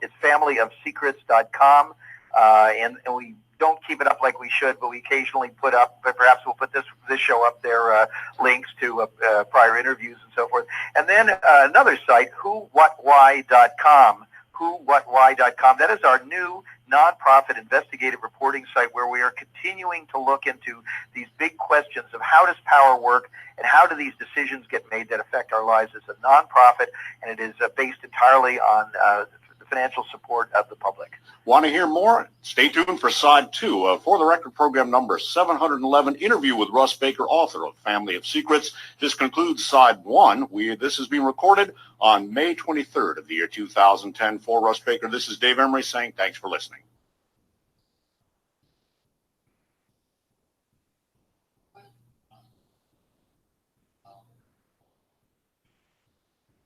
It's familyofsecrets.com, and we don't keep it up like we should, but we occasionally put up, but perhaps we'll put this show up there, links to prior interviews and so forth. And then another site, whowhatwhy.com. Whowhatwhy.com. That is our new nonprofit investigative reporting site where we are continuing to look into these big questions of how does power work and how do these decisions get made that affect our lives. It's a nonprofit, and it is based entirely on the financial support of the public. Want to hear more? Stay tuned for side two. For the record, program number 711, interview with Russ Baker, author of Family of Secrets. This concludes side one. This is being recorded on May 23rd of the year 2010. For Russ Baker, this is Dave Emery saying thanks for listening.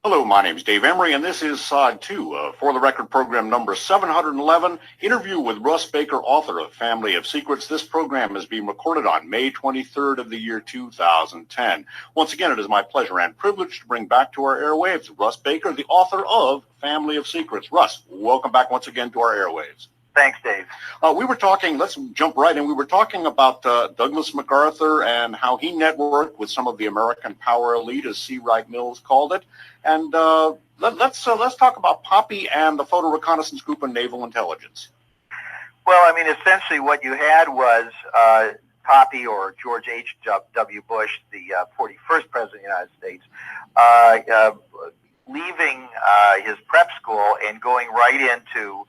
Hello, my name is Dave Emery, and this is Side 2 For the Record program number 711, interview with Russ Baker, author of Family of Secrets. This program is being recorded on May 23rd of the year 2010. Once again, it is my pleasure and privilege to bring back to our airwaves Russ Baker, the author of Family of Secrets. Russ, welcome back once again to our airwaves. Thanks, Dave. We were talking, let's jump right in. We were talking about Douglas MacArthur and how he networked with some of the American power elite, as C. Wright Mills called it. And let's talk about Poppy and the Photo Reconnaissance Group and Naval Intelligence. Well, I mean, essentially what you had was Poppy, or George H.W. Bush, the 41st President of the United States, leaving his prep school and going right into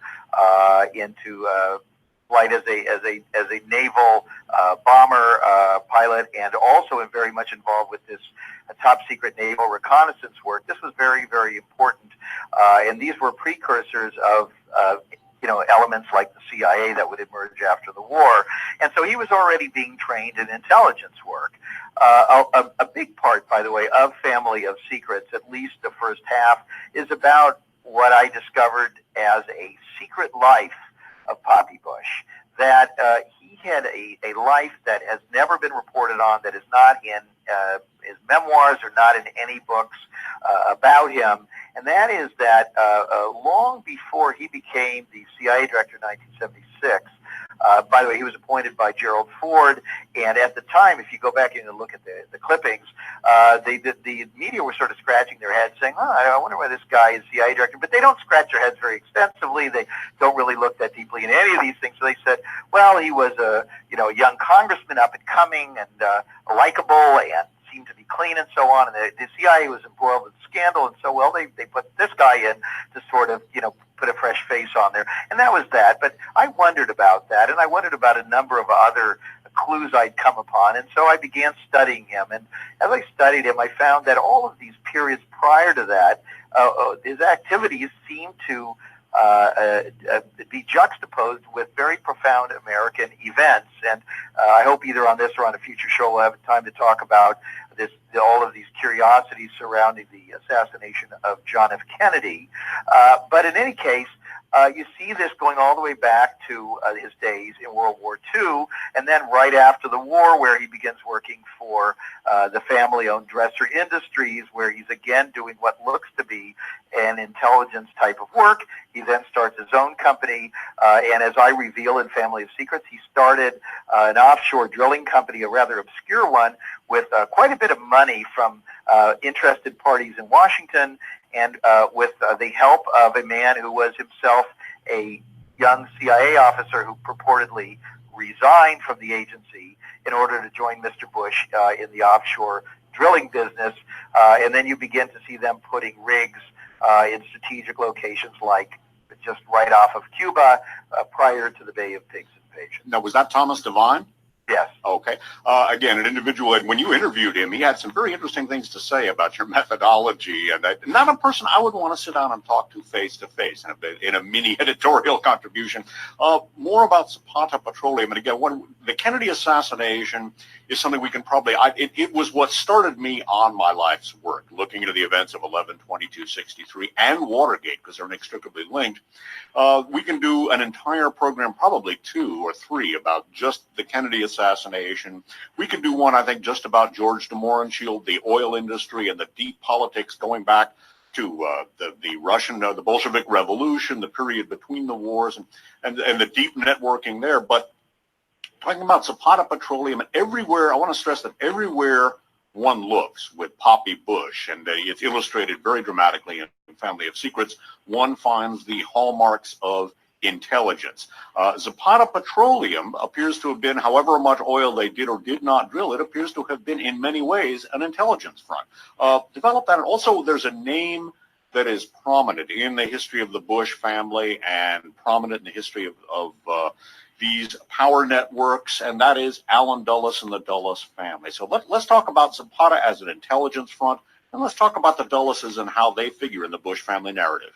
flight as a naval bomber pilot, and also very much involved with this top secret naval reconnaissance work. This was very, very important, and these were precursors of elements like the CIA that would emerge after the war. And so he was already being trained in intelligence work. A big part, by the way, of Family of Secrets, at least the first half, is about what I discovered as a secret life of Poppy Bush. That he had a life that has never been reported on, that is not in his memoirs or not in any books about him. And that is that long before he became the CIA director in 1976, by the way, he was appointed by Gerald Ford, and at the time, if you go back and look at the clippings, the media were sort of scratching their heads saying, I wonder why this guy is CIA director, but they don't scratch their heads very extensively. They don't really look that deeply in any of these things. So they said, well, he was a young congressman, up and coming, and likable, and seemed to be clean, and so on. And the CIA was embroiled in scandal, and so, well, they put this guy in to sort of, put a fresh face on there. And that was that. But I wondered about that, and I wondered about a number of other clues I'd come upon. And so I began studying him. And as I studied him, I found that all of these periods prior to that, his activities seemed to be juxtaposed with very profound American events. And I hope either on this or on a future show we'll have time to talk about all of these curiosities surrounding the assassination of John F. Kennedy. But in any case, you see this going all the way back to his days in World War II, and then right after the war, where he begins working for the family-owned Dresser Industries, where he's again doing what looks to be an intelligence type of work. He then starts his own company, and as I reveal in Family of Secrets, he started an offshore drilling company, a rather obscure one, with quite a bit of money from interested parties in Washington, and with the help of a man who was himself a young CIA officer who purportedly resigned from the agency in order to join Mr. Bush in the offshore drilling business. And then you begin to see them putting rigs in strategic locations like just right off of Cuba prior to the Bay of Pigs and Patience. Now, was that Thomas Devine? Yes. Okay. Again, an individual, and when you interviewed him, he had some very interesting things to say about your methodology, and not a person I would want to sit down and talk to face in a mini editorial contribution. More about Zapata Petroleum. And again, the Kennedy assassination is something we can probably, it was what started me on my life's work, looking into the events of 11/22/63 and Watergate, because they're inextricably linked. We can do an entire program, probably 2 or 3, about just the Kennedy assassination. We can do one, I think, just about George de Mohrenschildt, the oil industry, and the deep politics going back to the Russian, the Bolshevik Revolution, the period between the wars, and the deep networking there. But talking about Zapata Petroleum, and everywhere, I want to stress that everywhere one looks with Poppy Bush, and it's illustrated very dramatically in Family of Secrets, one finds the hallmarks of intelligence. Zapata Petroleum appears to have been, however much oil they did or did not drill, it appears to have been in many ways an intelligence front. Develop that. And also, there's a name that is prominent in the history of the Bush family and prominent in the history of these power networks, and that is Allen Dulles and the Dulles family. So let's talk about Zapata as an intelligence front, and let's talk about the Dulleses and how they figure in the Bush family narrative.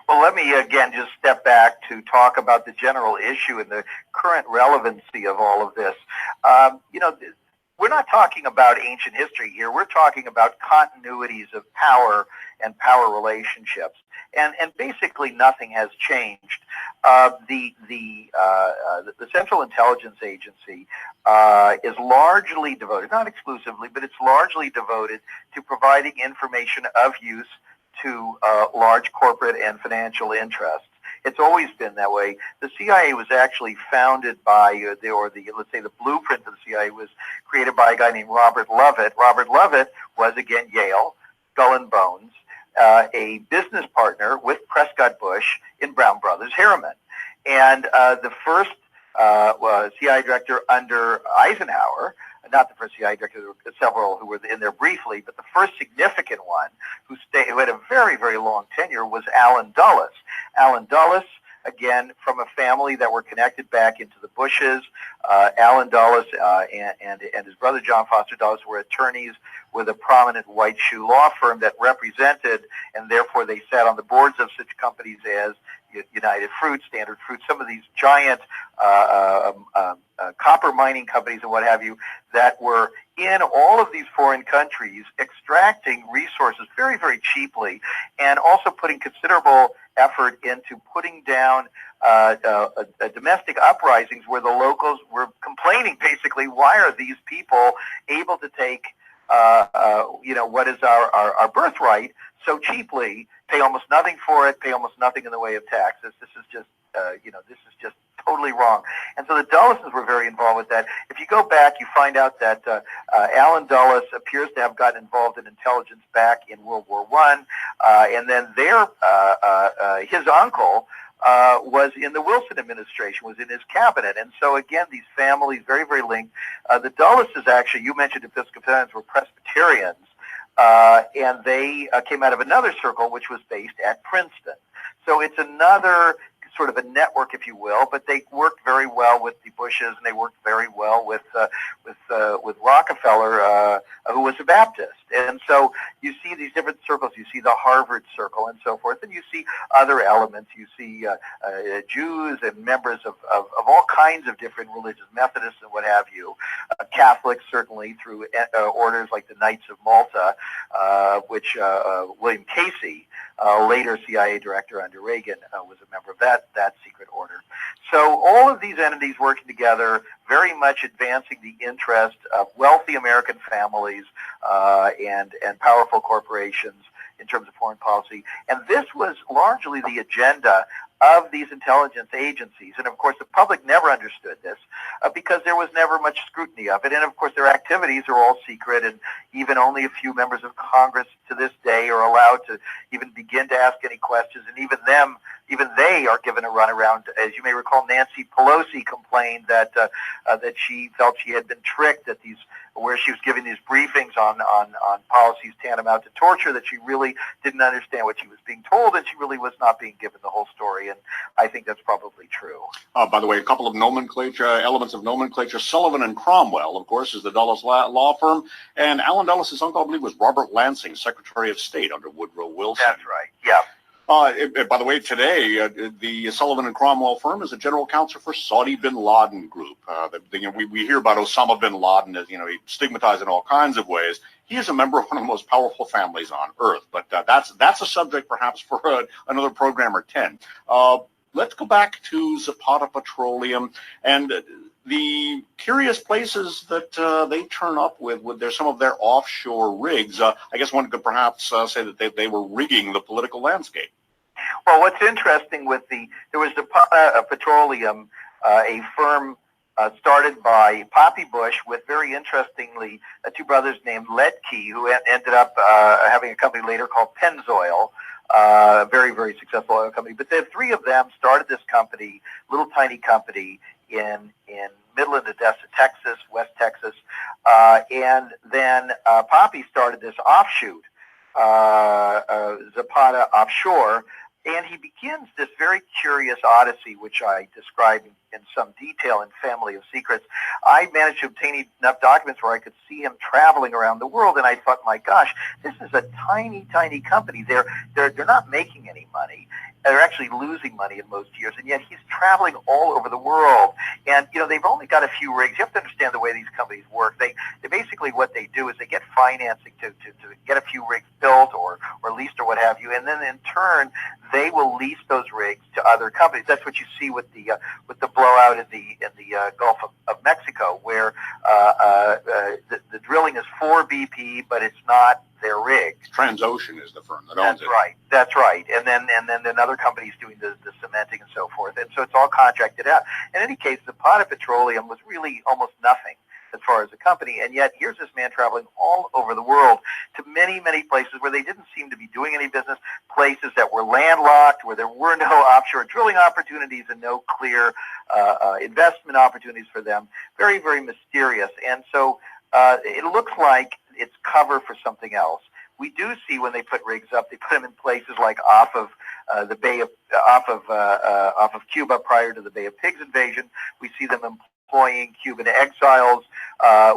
Well, let me again just step back to talk about the general issue and the current relevancy of all of this. we're not talking about ancient history here. We're talking about continuities of power and power relationships, and basically nothing has changed. The Central Intelligence Agency is largely devoted, not exclusively, but it's largely devoted to providing information of use to large corporate and financial interests. It's always been that way. The CIA was actually founded by, let's say the blueprint of the CIA was created by a guy named Robert Lovett. Robert Lovett was, again, Yale, Skull and Bones, a business partner with Prescott Bush in Brown Brothers Harriman. And the first CIA director under Eisenhower, not the first CIA director, there were several who were in there briefly, but the first significant one who had a very, very long tenure was Allen Dulles. Allen Dulles, again, from a family that were connected back into the Bushes. Allen Dulles and his brother John Foster Dulles were attorneys with a prominent white shoe law firm that represented, and therefore they sat on the boards of such companies as United Fruit, Standard Fruit, some of these giant copper mining companies and what have you that were in all of these foreign countries extracting resources very, very cheaply, and also putting considerable effort into putting down domestic uprisings where the locals were complaining basically, why are these people able to take what is our birthright so cheaply, pay almost nothing for it, pay almost nothing in the way of taxes. This is just totally wrong. And so the Dullesons were very involved with that. If you go back, you find out that Allen Dulles appears to have gotten involved in intelligence back in World War I, and then his uncle was in the Wilson administration, was in his cabinet. And so again, these families, very, very linked. The Dulleses, actually, you mentioned Episcopalians, were Presbyterians, and they came out of another circle which was based at Princeton. So it's another sort of a network, if you will, but they worked very well with the Bushes, and they worked very well with Rockefeller, who was a Baptist. And so you see these different circles. You see the Harvard circle and so forth, and you see other elements. You see Jews and members of all kinds of different religions, Methodists and what have you, Catholics certainly through orders like the Knights of Malta, which William Casey, later CIA director under Reagan, was a member of that secret order. So all of these entities working together, very much advancing the interest of wealthy American families and powerful corporations in terms of foreign policy. And this was largely the agenda of these intelligence agencies. And of course, the public never understood this because there was never much scrutiny of it. And of course, their activities are all secret, and even only a few members of Congress to this day are allowed to even begin to ask any questions. And even they are given a runaround. As you may recall, Nancy Pelosi complained that she felt she had been tricked at these, where she was giving these briefings on policies tantamount to torture, that she really didn't understand what she was being told, and she really was not being given the whole story. And I think that's probably true. By the way, a couple of elements of nomenclature. Sullivan and Cromwell, of course, is the Dulles law firm, and Allen Dulles' uncle, I believe, was Robert Lansing, Secretary of State under Woodrow Wilson. That's right. Yeah. By the way, today, the Sullivan and Cromwell firm is a general counsel for Saudi bin Laden Group. We hear about Osama bin Laden as, he's stigmatized in all kinds of ways. He is a member of one of the most powerful families on earth, but that's a subject perhaps for another program or 10. Let's go back to Zapata Petroleum and the curious places that they turn up with some of their offshore rigs. I guess one could perhaps say that they were rigging the political landscape. Well, what's interesting there was Zapata Petroleum, a firm started by Poppy Bush with, very interestingly, two brothers named Letke, who ended up having a company later called Pennzoil, very, very successful oil company. But the three of them started this company, little tiny company in Midland, Odessa, Texas, West Texas, and then Poppy started this offshoot, Zapata Offshore, and he begins this very curious odyssey, which I describe in some detail in Family of Secrets. I managed to obtain enough documents where I could see him traveling around the world, and I thought, my gosh, this is a tiny, tiny company. They're not making any money. They're actually losing money in most years, and yet he's traveling all over the world. And they've only got a few rigs. You have to understand the way these companies work. They basically, what they do is they get financing to get a few rigs built or leased or what have you, and then in turn they will lease those rigs to other companies. That's what you see with the blowout in the Gulf of Mexico, where the drilling is for BP, but it's not their rig. Transocean is the firm that owns it. That's right. And then another company's doing the cementing and so forth. And so it's all contracted out. In any case, Zapata Petroleum was really almost nothing as far as a company, and yet here's this man traveling all over the world to many, many places where they didn't seem to be doing any business, places that were landlocked, where there were no offshore drilling opportunities and no clear investment opportunities for them. Very, very mysterious. And so it looks like it's cover for something else. We do see when they put rigs up, they put them in places like off of Cuba prior to the Bay of Pigs invasion. We see them employing Cuban exiles.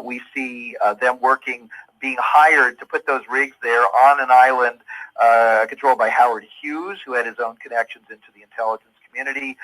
We see them being hired to put those rigs there on an island controlled by Howard Hughes, who had his own connections into the intelligence community,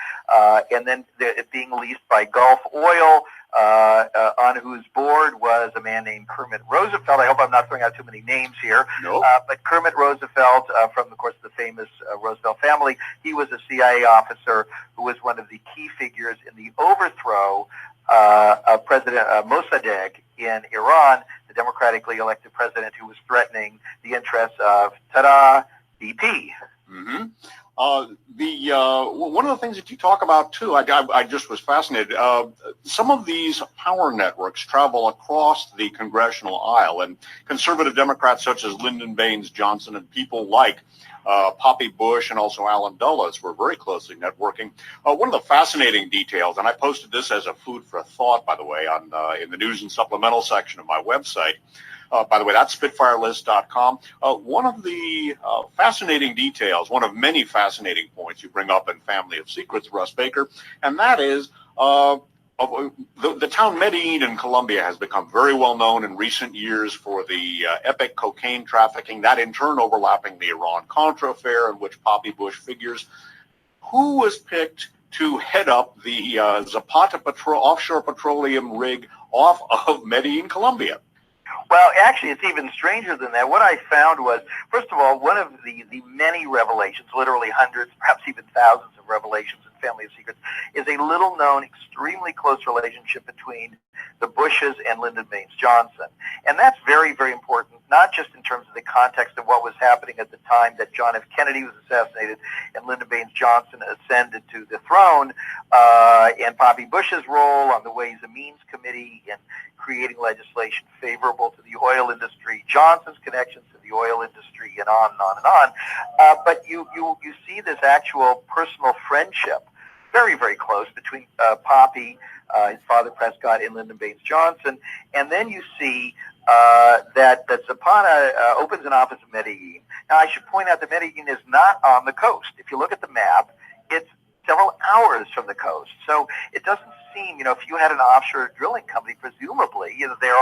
and then it being leased by Gulf Oil, on whose board was a man named Kermit Roosevelt. I hope I'm not throwing out too many names here. Nope. But Kermit Roosevelt, from, of course, the famous Roosevelt family, he was a CIA officer who was one of the key figures in the overthrow of President Mossadegh in Iran, the democratically elected president who was threatening the interests of BP. Mm-hmm. One of the things that you talk about too, I just was fascinated. Some of these power networks travel across the congressional aisle, and conservative Democrats such as Lyndon Baines Johnson and people like Poppy Bush and also Alan Dulles were very closely networking. One of the fascinating details, and I posted this as a food for thought, by the way, on in the news and supplemental section of my website. By the way, that's SpitfireList.com. One of the fascinating details, one of many fascinating points you bring up in Family of Secrets, Russ Baker, and that is the town Medellin in Colombia has become very well known in recent years for the epic cocaine trafficking, that in turn overlapping the Iran-Contra affair in which Poppy Bush figures. Who was picked to head up the Zapata offshore petroleum rig off of Medellin, Colombia? Well, actually, it's even stranger than that. What I found was, first of all, one of the many revelations, literally hundreds, perhaps even thousands of revelations in Family of Secrets, is a little-known, extremely close relationship between the Bushes and Lyndon Baines Johnson. And that's very, very important, not just in terms of the context of what was happening at the time that John F. Kennedy was assassinated and Lyndon Baines Johnson ascended to the throne, and Poppy Bush's role on the Ways and Means Committee in creating legislation favorable to the oil industry, Johnson's connections to the oil industry, and on and on and on. But you see this actual personal friendship, very, very close, between Poppy, his father Prescott, and Lyndon Baines Johnson. And then you see that Zapata opens an office in Medellin. Now, I should point out that Medellin is not on the coast. If you look at the map, it's several hours from the coast. So it doesn't seem, if you had an offshore drilling company, presumably, there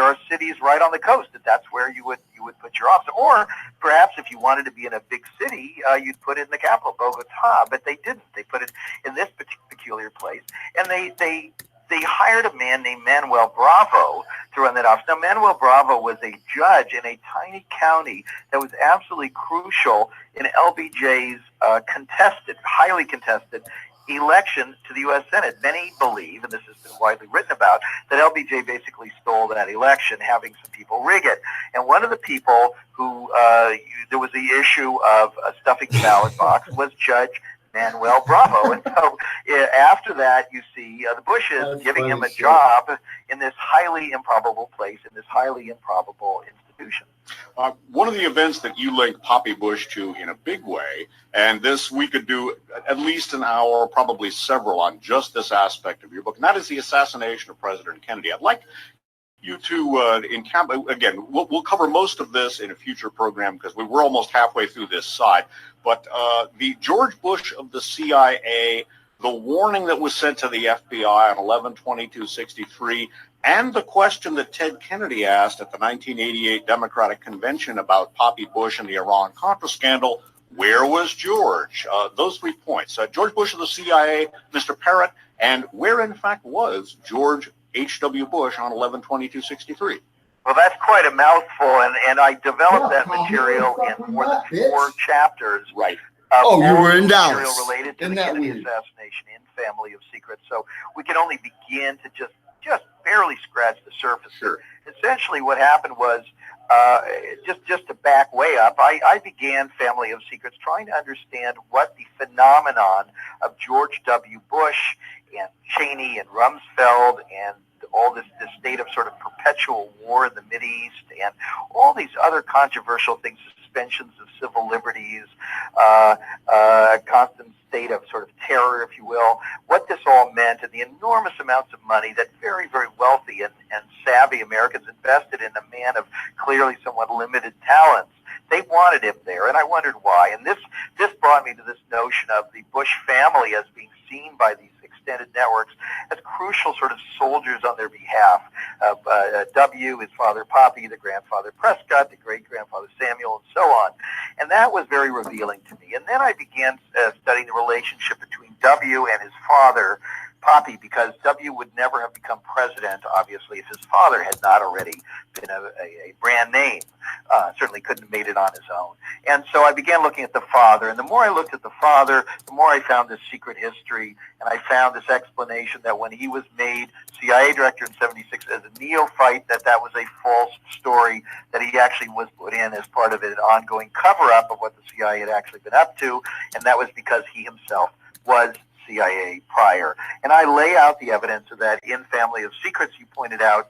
are cities right on the coast that's where you would put your office. Or perhaps if you wanted to be in a big city, you'd put it in the capital, Bogota. But they didn't. They put it in this peculiar place, and they hired a man named Manuel Bravo to run that office. Now, Manuel Bravo was a judge in a tiny county that was absolutely crucial in LBJ's highly contested election to the U.S. Senate. Many believe, and this has been widely written about, that LBJ basically stole that election, having some people rig it. And one of the people who there was the issue of stuffing the ballot box was Judge Manuel Bravo. And so after that, you see the Bushes giving him a job in this highly improbable place, in this highly improbable institution. One of the events that you link Poppy Bush to in a big way, and this we could do at least an hour, probably several, on just this aspect of your book, and that is the assassination of President Kennedy. I'd like you to, again, we'll cover most of this in a future program because we're almost halfway through this side, but the George Bush of the CIA the warning that was sent to the FBI on 11/22/63, and the question that Ted Kennedy asked at the 1988 Democratic Convention about Poppy Bush and the Iran-Contra scandal, where was George? Those 3 points. George Bush of the CIA, Mr. Parrott, and where in fact was George H.W. Bush on 11/22/63? Well, that's quite a mouthful, and I developed that material in more than 4 chapters. Right. Oh, you were in material Dallas. related to Isn't the that Kennedy weird? assassination in Family of Secrets. So we can only begin to just barely scratch the surface. Sure. Essentially, what happened was, just to back way up, I began Family of Secrets trying to understand what the phenomenon of George W. Bush and Cheney and Rumsfeld and all this state of sort of perpetual war in the Mideast and all these other controversial things, suspensions of civil liberties, constant state of sort of terror, if you will, what this all meant, and the enormous amounts of money that very, very wealthy and savvy Americans invested in a man of clearly somewhat limited talents. They wanted him there, and I wondered why. And this brought me to this notion of the Bush family as being seen by these extended networks as crucial sort of soldiers on their behalf. W, his father Poppy, the grandfather Prescott, the great-grandfather Samuel, and so on. And that was very revealing to me. And then I began studying the relationship between W and his father, Poppy, because W would never have become president, obviously, if his father had not already been a brand name. Certainly couldn't have made it on his own. And so I began looking at the father, and the more I looked at the father, the more I found this secret history, and I found this explanation that when he was made CIA director in 76 as a neophyte, that was a false story, that he actually was put in as part of an ongoing cover-up of what the CIA had actually been up to, and that was because he himself was CIA prior. And I lay out the evidence of that in Family of Secrets. You pointed out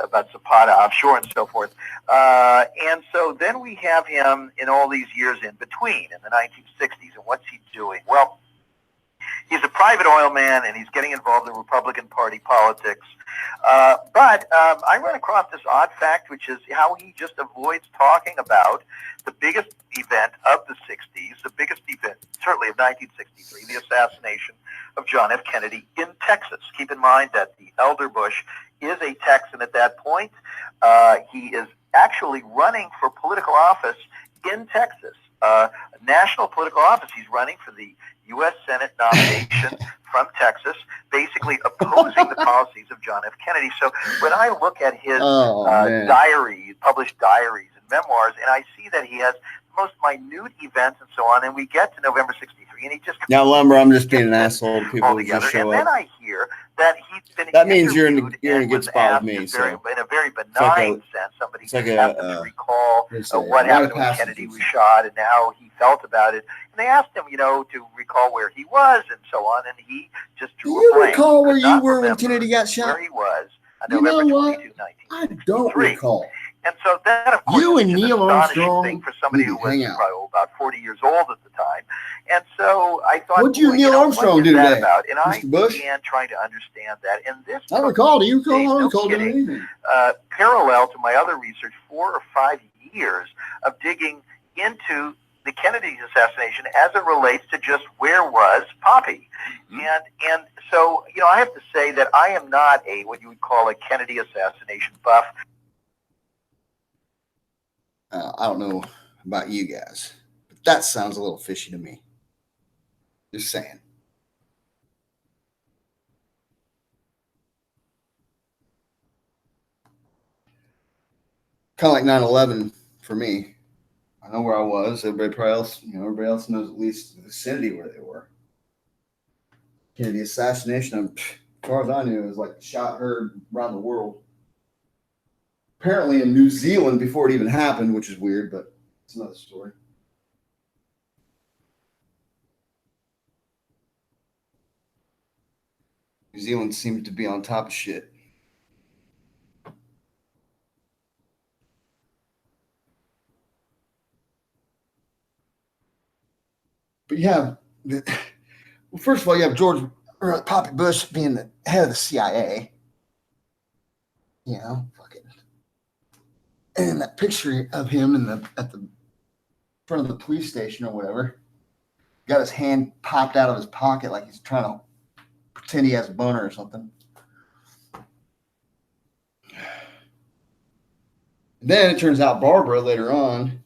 about Zapata offshore and so forth. And so then we have him in all these years in between, in the 1960s, and what's he doing? Well, he's a private oil man, and he's getting involved in Republican Party politics. But I run across this odd fact, which is how he just avoids talking about the biggest event of the 60s, the biggest event, certainly of 1963, the assassination of John F. Kennedy in Texas. Keep in mind that the elder Bush is a Texan at that point. He is actually running for political office in Texas, national political office. He's running for the U.S. Senate nomination from Texas, basically opposing the policies of John F. Kennedy. So when I look at his diaries, published diaries and memoirs, and I see that he has the most minute events and so on, and we get to November 63, and he just... Now, Lumber, I'm just being an asshole to people who just show and up. then I hear that he's been That means you're in a and good was spot with asked me. in a very benign like sense. Somebody it's like asked him to recall what happened when Kennedy was shot and how he felt about it. And they asked him, to recall where he was and so on, and he just drew a blank. Recall where you were when Kennedy got shot? Where he was on November 22, 1963. I don't recall. And so that, of course, You and is an Neil astonishing Armstrong thing for somebody who was probably about 40 years old at the time. And so I thought, what'd you and Neil Armstrong do today, about? And I Mr. Bush? began trying to understand that. And this I recall. Do you recall? I no recall doing kidding, anything. Parallel to my other research, 4 or 5 years of digging into the Kennedy assassination as it relates to just where was Poppy. And so, I have to say that I am not what you would call a Kennedy assassination buff. I don't know about you guys, but that sounds a little fishy to me. Just saying. Kind of like 9/11 for me. I know where I was. Everybody else knows at least the vicinity where they were. Kennedy assassination, as far as I knew, it was like shot heard around the world. Apparently in New Zealand before it even happened, which is weird, but it's another story. New Zealand seems to be on top of shit. But you have, first of all, you have Poppy Bush being the head of the CIA. Fucking. And that picture of him at the front of the police station or whatever, got his hand popped out of his pocket like he's trying to pretend he has a boner or something. Then it turns out Barbara later on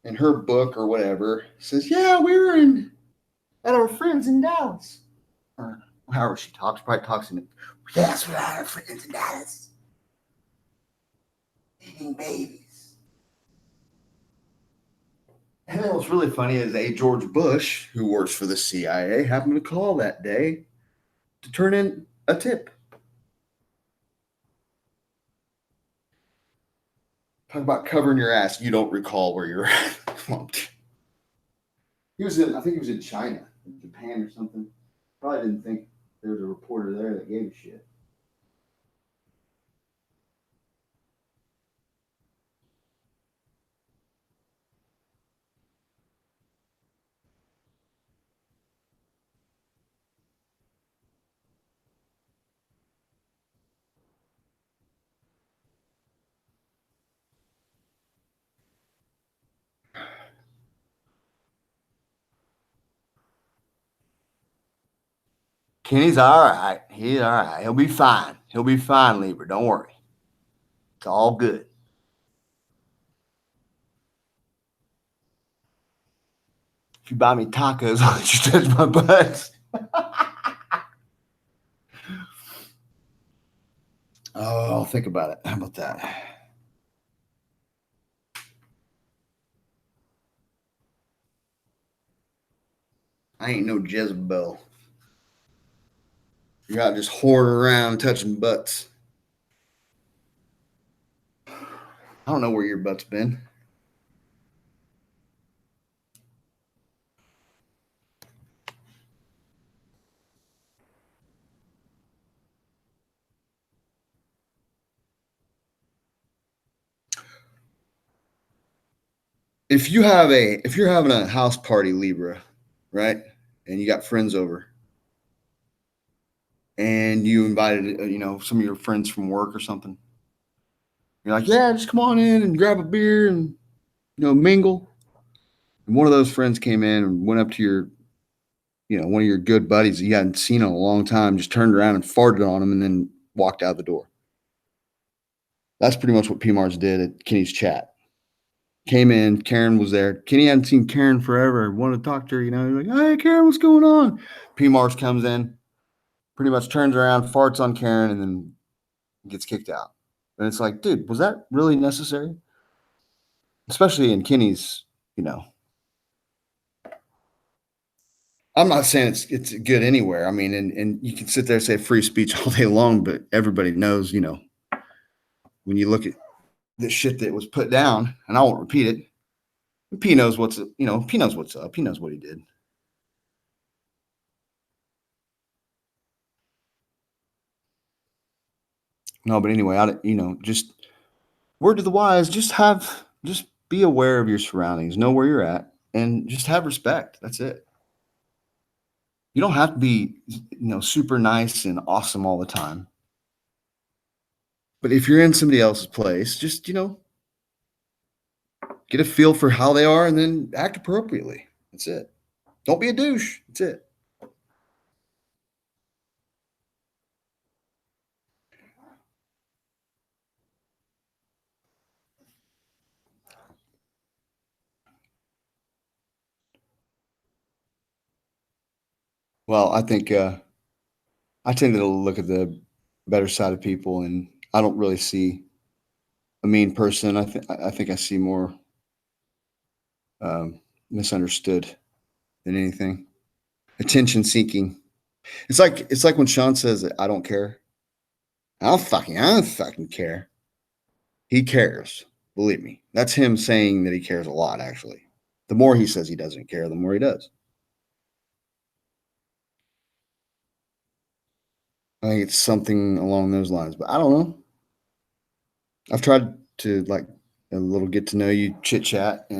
in her book or whatever says, yeah, we were at our friends in Dallas. Or however she talks, probably talks in it. Yes, we're at our friends in Dallas. Eating babies. And then what's really funny is George Bush, who works for the CIA, happened to call that day to turn in a tip. Talk about covering your ass. You don't recall where you're at. I think he was in China, Japan or something. Probably didn't think there was a reporter there that gave a shit. Kenny's all right. He's all right. He'll be fine. He'll be fine, Lieber. Don't worry. It's all good. If you buy me tacos, I'll let you touch my butt. Oh, I'll think about it. How about that? I ain't no Jezebel. You're out just whoring around touching butts. I don't know where your butt's been. If you're having a house party, Libra, right? And you got friends over and you invited, some of your friends from work or something. You're like, yeah, just come on in and grab a beer and, mingle. And one of those friends came in and went up to your, one of your good buddies that you hadn't seen in a long time, just turned around and farted on him and then walked out the door. That's pretty much what PMARS did at Kenny's chat. Came in, Karen was there. Kenny hadn't seen Karen forever. Wanted to talk to her, He's like, hey, Karen, what's going on? PMARS comes in, pretty much turns around, farts on Karen, and then gets kicked out. And it's like, dude, was that really necessary? Especially in Kenny's, I'm not saying it's good anywhere. I mean, and you can sit there and say free speech all day long, but everybody knows, when you look at the shit that was put down, and I won't repeat it, P knows what's up. He knows what's up. He knows what he did. No, but anyway, just word to the wise, just be aware of your surroundings, know where you're at, and just have respect. That's it. You don't have to be, super nice and awesome all the time. But if you're in somebody else's place, just, get a feel for how they are and then act appropriately. That's it. Don't be a douche. That's it. Well, I think I tend to look at the better side of people, and I don't really see a mean person. I think I see more misunderstood than anything. Attention seeking. It's like when Sean says that I don't care. I don't fucking care. He cares. Believe me. That's him saying that he cares a lot, actually. The more he says he doesn't care, the more he does. I think it's something along those lines, but I don't know. I've tried to like a little get to know you chit chat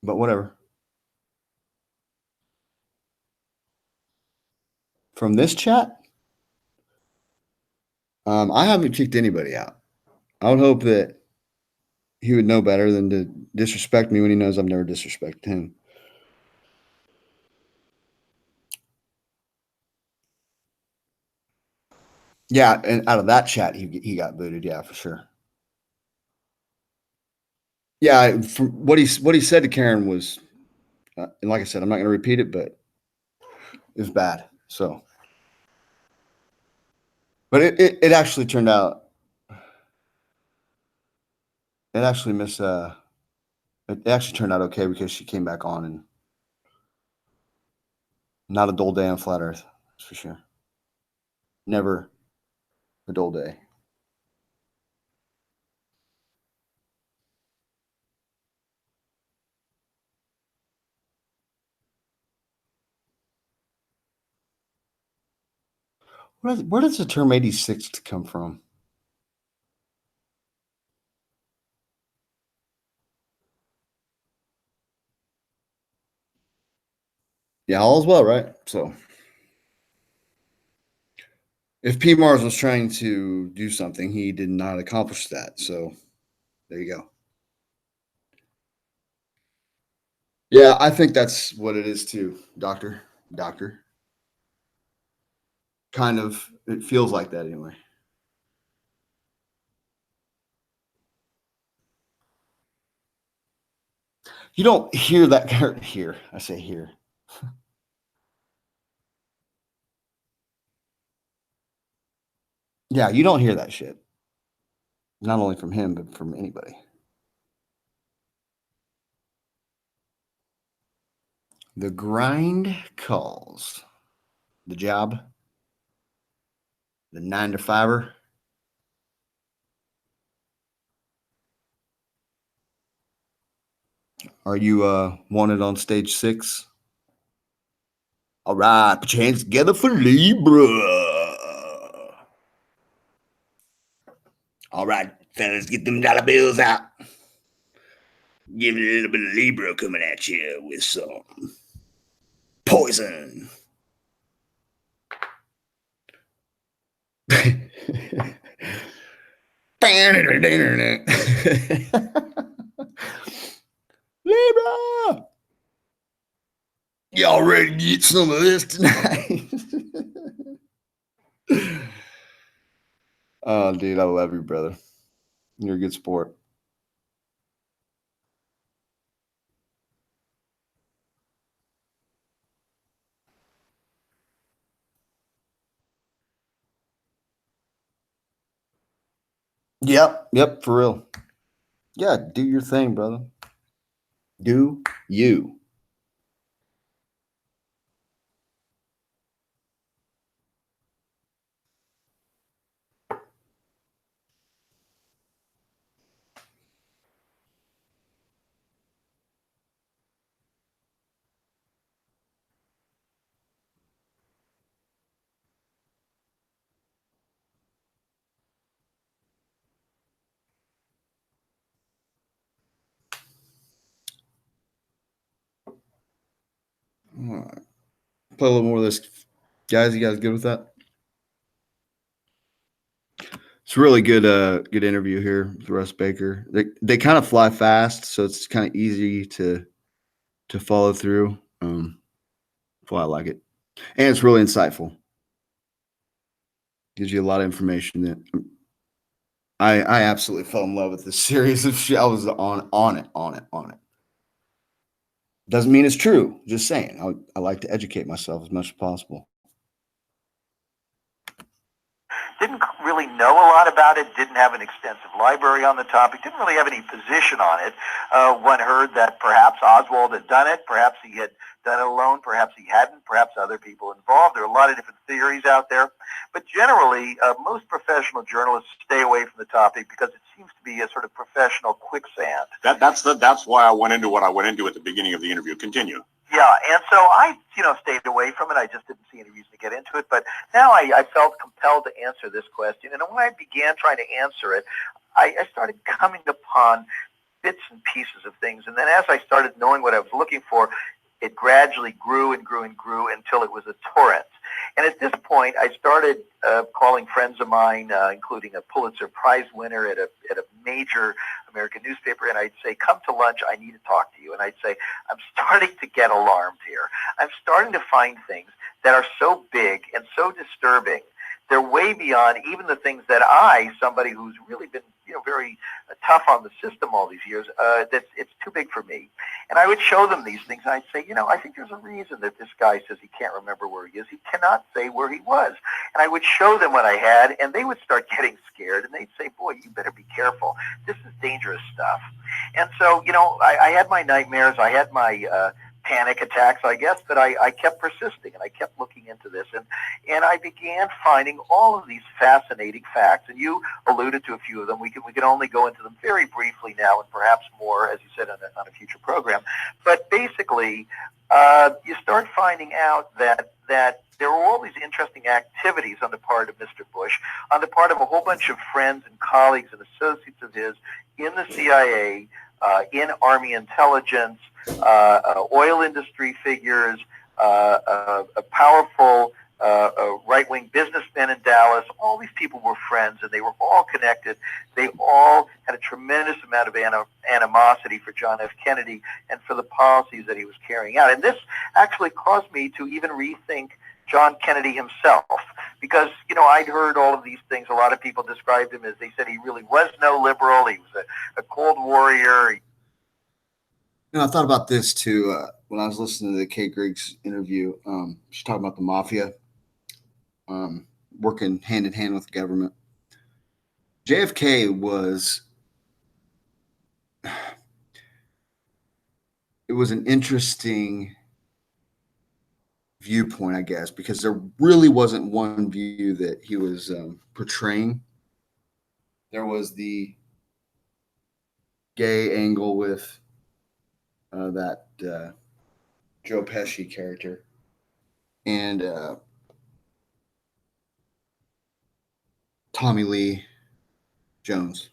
but whatever. From this chat, I haven't kicked anybody out. I would hope that he would know better than to disrespect me when he knows I've never disrespected him. Yeah, and out of that chat, he got booted. Yeah, for sure. Yeah, from what he said to Karen was, and like I said, I'm not going to repeat it, but it was bad. So, but it actually turned out. It actually it actually turned out okay because she came back on, and not a dull day on flat Earth, that's for sure. Never a dull day. Where does the term 86 come from? Yeah, all's well, right? So, if P. Mars was trying to do something, he did not accomplish that. So, there you go. Yeah, I think that's what it is too, Doctor. Doctor. Kind of, it feels like that anyway. You don't hear that here. I say here. Yeah, you don't hear that shit. Not only from him, but from anybody. The grind calls. The job. The 9 to 5er. Are you wanted on stage 6? All right, put your hands together for Libra. All right, fellas, get them dollar bills out. Give it a little bit of Libra coming at you with some poison. Libra! Y'all ready to get some of this tonight? Oh, dude, I love you, brother. You're a good sport. Yep, for real. Yeah, do your thing, brother. Do you. All right. Play a little more of this. Guys, you guys good with that? It's a really good interview here with Russ Baker. They kind of fly fast, so it's kind of easy to follow through. That's why I like it. And it's really insightful. Gives you a lot of information that I absolutely fell in love with this series of shit. I was on it. Doesn't mean it's true. Just saying. I like to educate myself as much as possible. Didn't really know a lot about it, didn't have an extensive library on the topic, didn't really have any position on it. One heard that perhaps Oswald had done it, perhaps he had done it alone, perhaps he hadn't, perhaps other people involved. There are a lot of different theories out there. But generally, most professional journalists stay away from the topic because it seems to be a sort of professional quicksand. That's why I went into what I went into at the beginning of the interview. Continue. Yeah, and so I, stayed away from it. I just didn't see any reason to get into it. But now I felt compelled to answer this question. And when I began trying to answer it, I started coming upon bits and pieces of things. And then as I started knowing what I was looking for, it gradually grew and grew and grew until it was a torrent. And at this point, I started calling friends of mine, including a Pulitzer Prize winner at a major American newspaper, and I'd say, come to lunch, I need to talk to you. And I'd say, I'm starting to get alarmed here. I'm starting to find things that are so big and so disturbing. They're way beyond even the things that somebody who's really been, very tough on the system all these years, it's too big for me. And I would show them these things, and I'd say, I think there's a reason that this guy says he can't remember where he is. He cannot say where he was. And I would show them what I had, and they would start getting scared, and they'd say, boy, you better be careful. This is dangerous stuff. And so, I had my nightmares. I had my panic attacks, I guess, but I kept persisting, and I kept looking into this, and I began finding all of these fascinating facts. And you alluded to a few of them. We can only go into them very briefly now, and perhaps more, as you said, on a future program. But basically, you start finding out that there were all these interesting activities on the part of Mr. Bush, on the part of a whole bunch of friends and colleagues and associates of his in the CIA, in Army intelligence, oil industry figures, powerful right-wing businessmen in Dallas. All these people were friends, and they were all connected. They all had a tremendous amount of animosity for John F. Kennedy and for the policies that he was carrying out. And this actually caused me to even rethink John Kennedy himself, because, I'd heard all of these things. A lot of people described him as, they said he really was no liberal. He was a cold warrior. I thought about this too when I was listening to the Kate Griggs interview. She's talking about the mafia working hand in hand with the government. JFK it was an interesting viewpoint, I guess, because there really wasn't one view that he was portraying. There was the gay angle with that Joe Pesci character, and Tommy Lee Jones.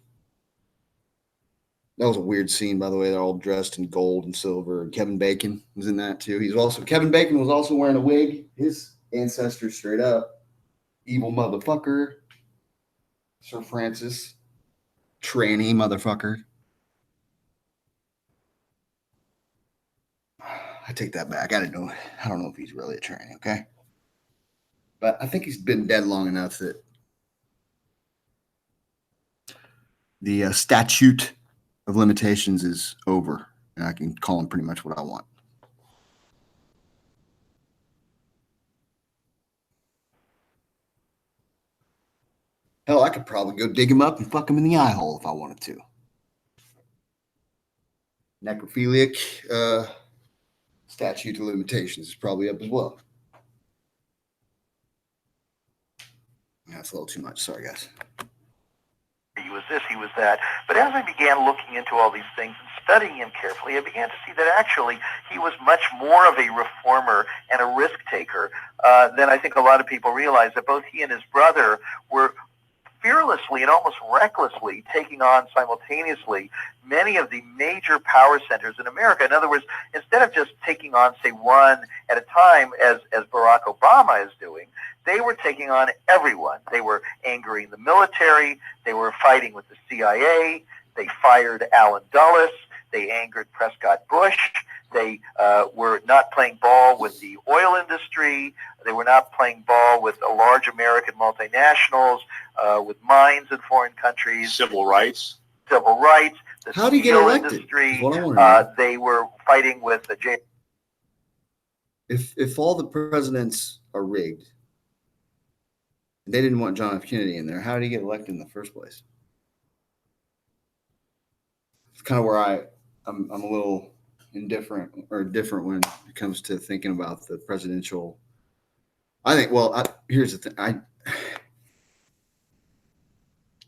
That was a weird scene, by the way. They're all dressed in gold and silver. Kevin Bacon was in that too. Kevin Bacon was also wearing a wig. His ancestors, straight up evil motherfucker. Sir Francis, tranny motherfucker. I take that back. I don't know if he's really a tranny. Okay, but I think he's been dead long enough that the statute of limitations is over, and I can call him pretty much what I want. Hell, I could probably go dig him up and fuck him in the eye hole if I wanted to. Necrophiliac statute of limitations is probably up as well. That's a little too much. Sorry, guys. He was this, he was that. But as I began looking into all these things and studying him carefully, I began to see that actually he was much more of a reformer and a risk taker than I think a lot of people realize. That both he and his brother were fearlessly and almost recklessly taking on simultaneously many of the major power centers in America. In other words, instead of just taking on, say, one at a time, as Barack Obama is doing, they were taking on everyone. They were angering the military. They were fighting with the CIA. They fired Allen Dulles. They angered Prescott Bush. They were not playing ball with the oil industry. They were not playing ball with large American multinationals, with mines in foreign countries. Civil rights. The How do you get steel elected? industry. They were fighting with the J. If all the presidents are rigged, and they didn't want John F. Kennedy in there, how did he get elected in the first place? It's kind of where I'm a little indifferent or different when it comes to thinking about the presidential. I think, here's the thing.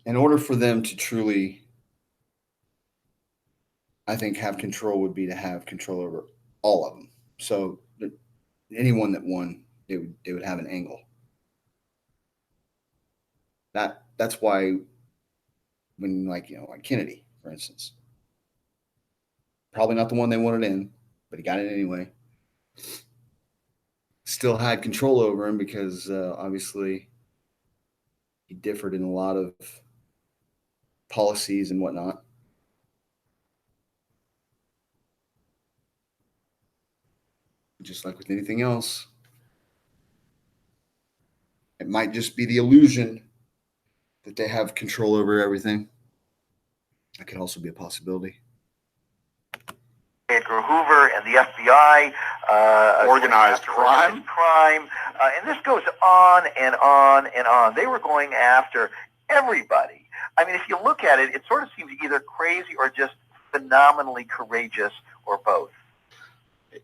In order for them to truly, I think, have control would be to have control over all of them. So anyone that won, they would have an angle. That's why when like Kennedy, for instance, probably not the one they wanted in, but he got it anyway. Still had control over him because obviously he differed in a lot of policies and whatnot. just like with anything else, it might just be the illusion that they have control over everything. That could also be a possibility. Edgar Hoover and the FBI, organized crime, and this goes on and on and on. They were going after everybody. I mean, if you look at it, it sort of seems either crazy or just phenomenally courageous, or both.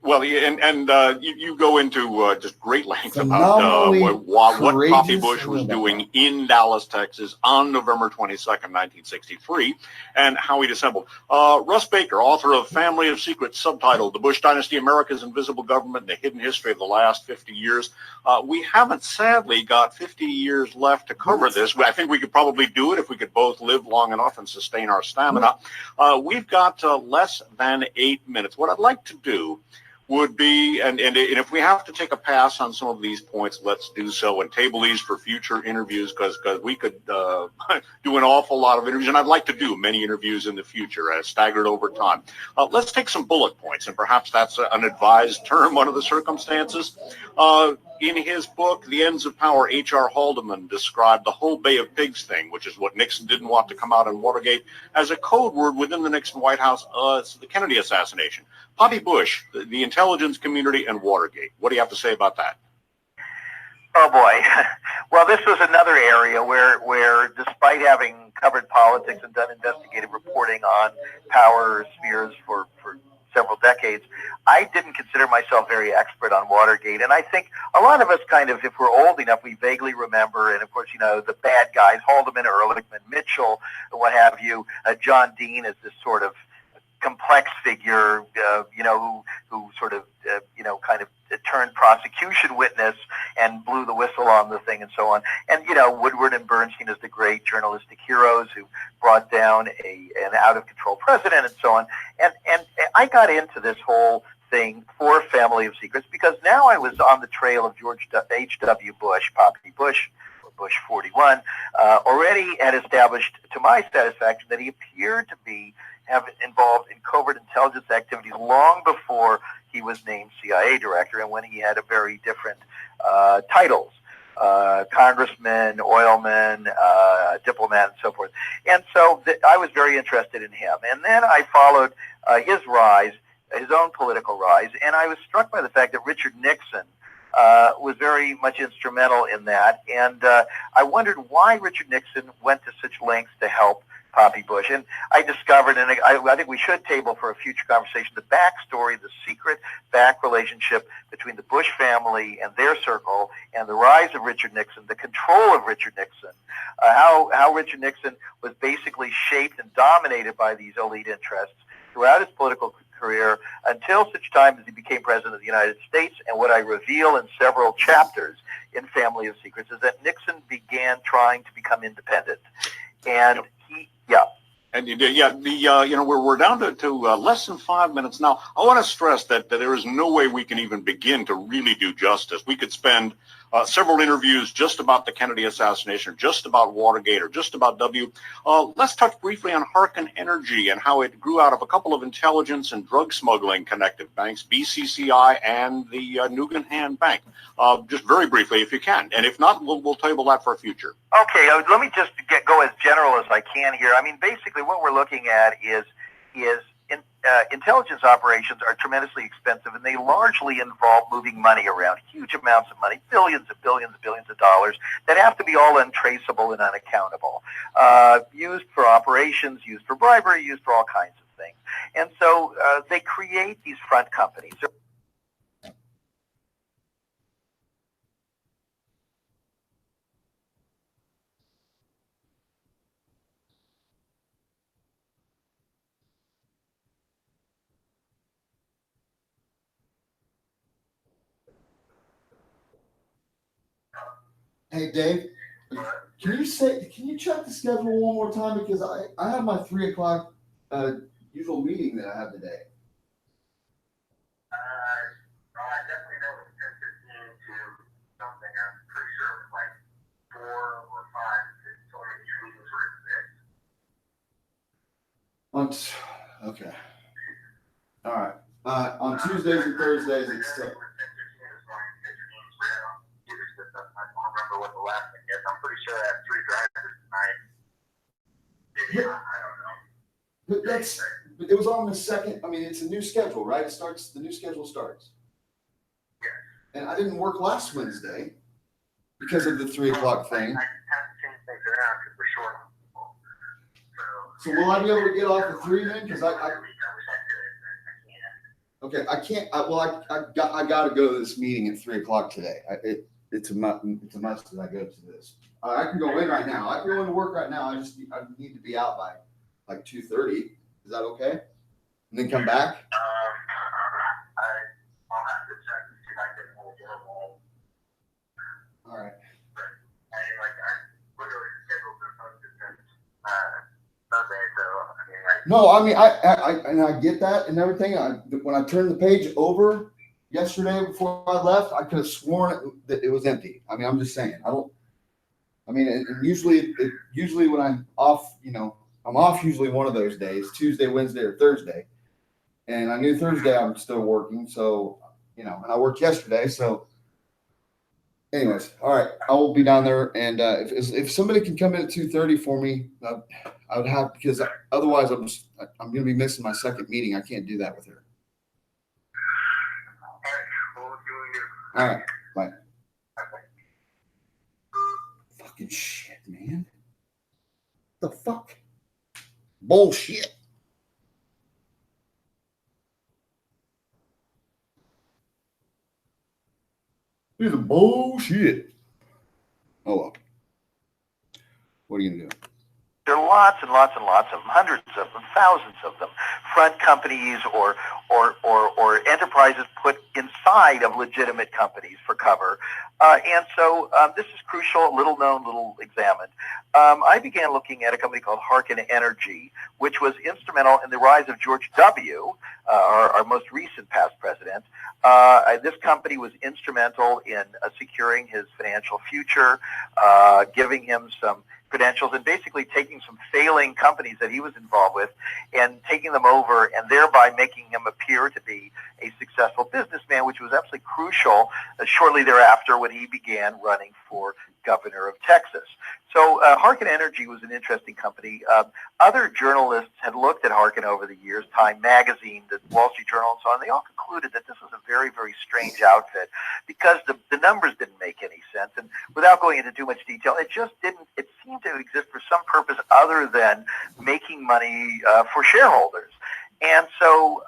Well, you go into just great length about what Poppy Bush was doing in Dallas, Texas on November 22nd, 1963, and how he dissembled. Russ Baker, author of Family of Secrets, subtitled The Bush Dynasty, America's Invisible Government and the Hidden History of the Last 50 Years. We haven't, sadly, got 50 years left to cover this. I think we could probably do it if we could both live long enough and sustain our stamina. We've got less than 8 minutes. What I'd like to do would be, and if we have to take a pass on some of these points, let's do so and table these for future interviews, because we could do an awful lot of interviews, and I'd like to do many interviews in the future as staggered over time. Let's take some bullet points, and perhaps that's an advised term under the circumstances. In his book, The Ends of Power, H.R. Haldeman described the whole Bay of Pigs thing, which is what Nixon didn't want to come out in Watergate, as a code word within the Nixon White House, the Kennedy assassination. Poppy Bush, the intelligence community, and Watergate. What do you have to say about that? Oh boy. Well, this was another area where despite having covered politics and done investigative reporting on power spheres for several decades, I didn't consider myself very expert on Watergate. And I think a lot of us kind of, if we're old enough, we vaguely remember, and of course, you know, the bad guys, Haldeman, Ehrlichman, Mitchell, what have you. John Dean is this sort of complex figure, who sort of, kind of turned prosecution witness and blew the whistle on the thing and so on. And, Woodward and Bernstein as the great journalistic heroes who brought down an out-of-control president and so on. And I got into this whole thing for Family of Secrets because now I was on the trail of George H.W. Bush, Poppy Bush, or Bush 41, already had established, to my satisfaction, that he appeared to be involved in covert intelligence activities long before he was named CIA director and when he had a very different titles, congressman, oilman, diplomat, and so forth. And so I was very interested in him. And then I followed his rise, his own political rise, and I was struck by the fact that Richard Nixon was very much instrumental in that. And I wondered why Richard Nixon went to such lengths to help Poppy Bush. And I discovered, and I think we should table for a future conversation, the backstory, the secret back relationship between the Bush family and their circle and the rise of Richard Nixon, the control of Richard Nixon, how Richard Nixon was basically shaped and dominated by these elite interests throughout his political career until such time as he became president of the United States. And what I reveal in several chapters in Family of Secrets is that Nixon began trying to become independent. And And you did, we're down to less than 5 minutes now. I want to stress that there is no way we can even begin to really do justice. We could spend several interviews just about the Kennedy assassination, or just about Watergate, or just about W. Let's touch briefly on Harken Energy and how it grew out of a couple of intelligence and drug smuggling connected banks, BCCI and the Nugan Bank. Just very briefly, if you can. And if not, we'll table that for a future. Okay, let me just go as general as I can here. I mean, basically what we're looking at is intelligence operations are tremendously expensive, and they largely involve moving money around, huge amounts of money, billions of dollars that have to be all untraceable and unaccountable, used for operations, used for bribery, used for all kinds of things. And so they create these front companies. Hey, Dave, can you check the schedule one more time, because I have my 3 o'clock usual meeting that I have today. Well, I definitely know it's 10:15 to something. I'm pretty sure it was like 4 or 5. It's only these meetings were at 6. Okay. All right. On Tuesdays and Thursdays, it's last one yet. I'm pretty sure I have 3 drivers tonight. Maybe not, I don't know. But it was on the second. I mean, it's a new schedule, right? The new schedule starts. Yeah. And I didn't work last Wednesday because of the 3 o'clock thing. I have to change things around because we're short on people. So will I be able to get off at 3 then? Because I wish I could, but I can't. okay, I can't. I got to go to this meeting at 3 o'clock today. It's a must that I go to this. I can go in right now. I can go into work right now. I need to be out by like 2:30. Is that okay? And then come back. I'll have to check and see if I can hold your wall. All right. But I literally scheduled this since Sunday, so I mean, No, I mean I get that and everything. When I turned the page over yesterday before I left, I could have sworn that it was empty. I mean, I'm just saying. And usually when I'm off, I'm off usually one of those days, Tuesday, Wednesday, or Thursday. And I knew Thursday I'm still working, so and I worked yesterday, so. Anyways, all right, I will be down there, and if somebody can come in at 2:30 for me, I would have, because otherwise I'm going to be missing my second meeting. I can't do that with her. All right, bye. Fucking shit, man. The fuck? Bullshit. This is bullshit. Oh well. What are you gonna do? there are lots and lots and lots of them, hundreds of them, thousands of them, front companies or enterprises put inside of legitimate companies for cover. And so this is crucial, little known, little examined. I began looking at a company called Harken Energy, which was instrumental in the rise of George W., our most recent past president. This company was instrumental in securing his financial future, giving him some credentials, and basically taking some failing companies that he was involved with and taking them over, and thereby making him appear to be a successful businessman, which was absolutely crucial shortly thereafter when he began running for governor of Texas. So Harken Energy was an interesting company. Other journalists had looked at Harken over the years, Time Magazine, the Wall Street Journal, and so on. They all concluded that this was a very, very strange outfit because the numbers didn't make any sense. And without going into too much detail, it just didn't, it seemed to exist for some purpose other than making money for shareholders. And so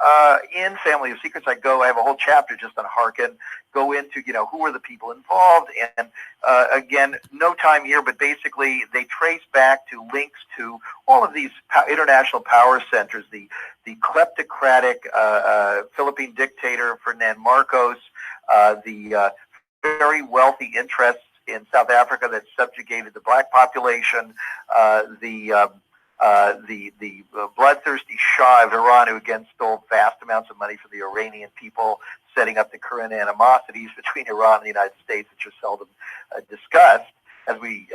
in Family of Secrets, I have a whole chapter just on Harken, go into, who are the people involved. And again, no time here, but basically they trace back to links to all of these international power centers, the kleptocratic Philippine dictator Ferdinand Marcos, the very wealthy interests in South Africa that subjugated the black population, the bloodthirsty Shah of Iran, who again stole vast amounts of money from the Iranian people, setting up the current animosities between Iran and the United States, which are seldom discussed as we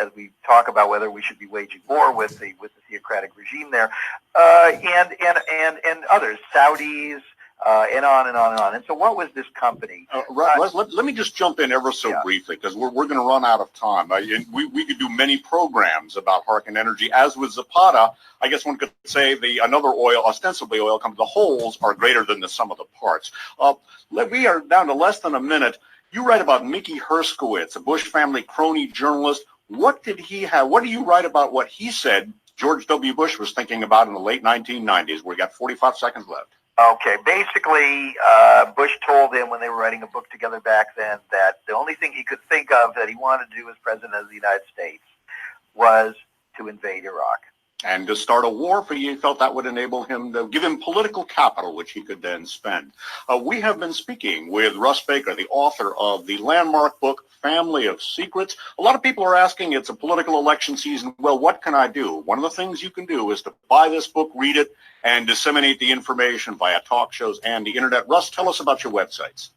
talk about whether we should be waging war with the theocratic regime there, and others, Saudis. And on and on and on. And so what was this company? Let me just jump in ever so briefly, because we're going to run out of time. We could do many programs about Harken Energy. As with Zapata, I guess one could say another oil, ostensibly oil company, the wholes are greater than the sum of the parts. We are down to less than a minute. You write about Mickey Herskowitz, a Bush family crony journalist. What did he have? What do you write about what he said George W. Bush was thinking about in the late 1990s? We got 45 seconds left. Okay, basically, Bush told him when they were writing a book together back then that the only thing he could think of that he wanted to do as president of the United States was to invade Iraq. And to start a war, for he felt that would enable him to give him political capital, which he could then spend. We have been speaking with Russ Baker, the author of the landmark book, Family of Secrets. A lot of people are asking, it's a political election season. Well, what can I do? One of the things you can do is to buy this book, read it, and disseminate the information via talk shows and the internet. Russ, tell us about your websites.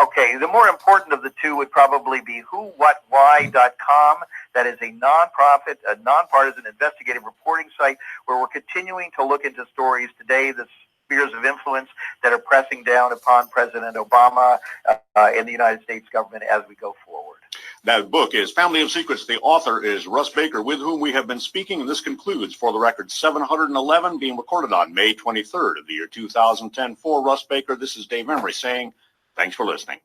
Okay, the more important of the two would probably be whowhatwhy.com. That is a nonprofit, a nonpartisan investigative reporting site where we're continuing to look into stories today, the spheres of influence that are pressing down upon President Obama and the United States government as we go forward. That book is Family of Secrets. The author is Russ Baker, with whom we have been speaking, and this concludes, for the record, 711, being recorded on May 23rd of the year 2010. For Russ Baker, this is Dave Emery saying thanks for listening.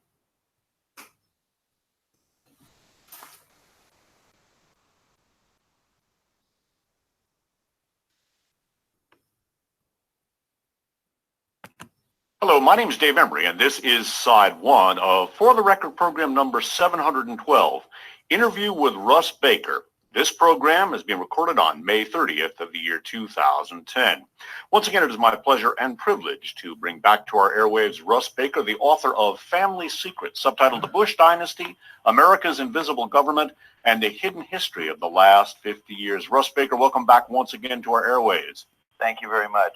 Hello, my name is Dave Emery, and this is side one of For the Record program number 712, Interview with Russ Baker. This program is being recorded on May 30th of the year 2010. Once again, it is my pleasure and privilege to bring back to our airwaves Russ Baker, the author of Family Secrets, subtitled The Bush Dynasty, America's Invisible Government, and the Hidden History of the Last 50 Years. Russ Baker, welcome back once again to our airwaves. Thank you very much.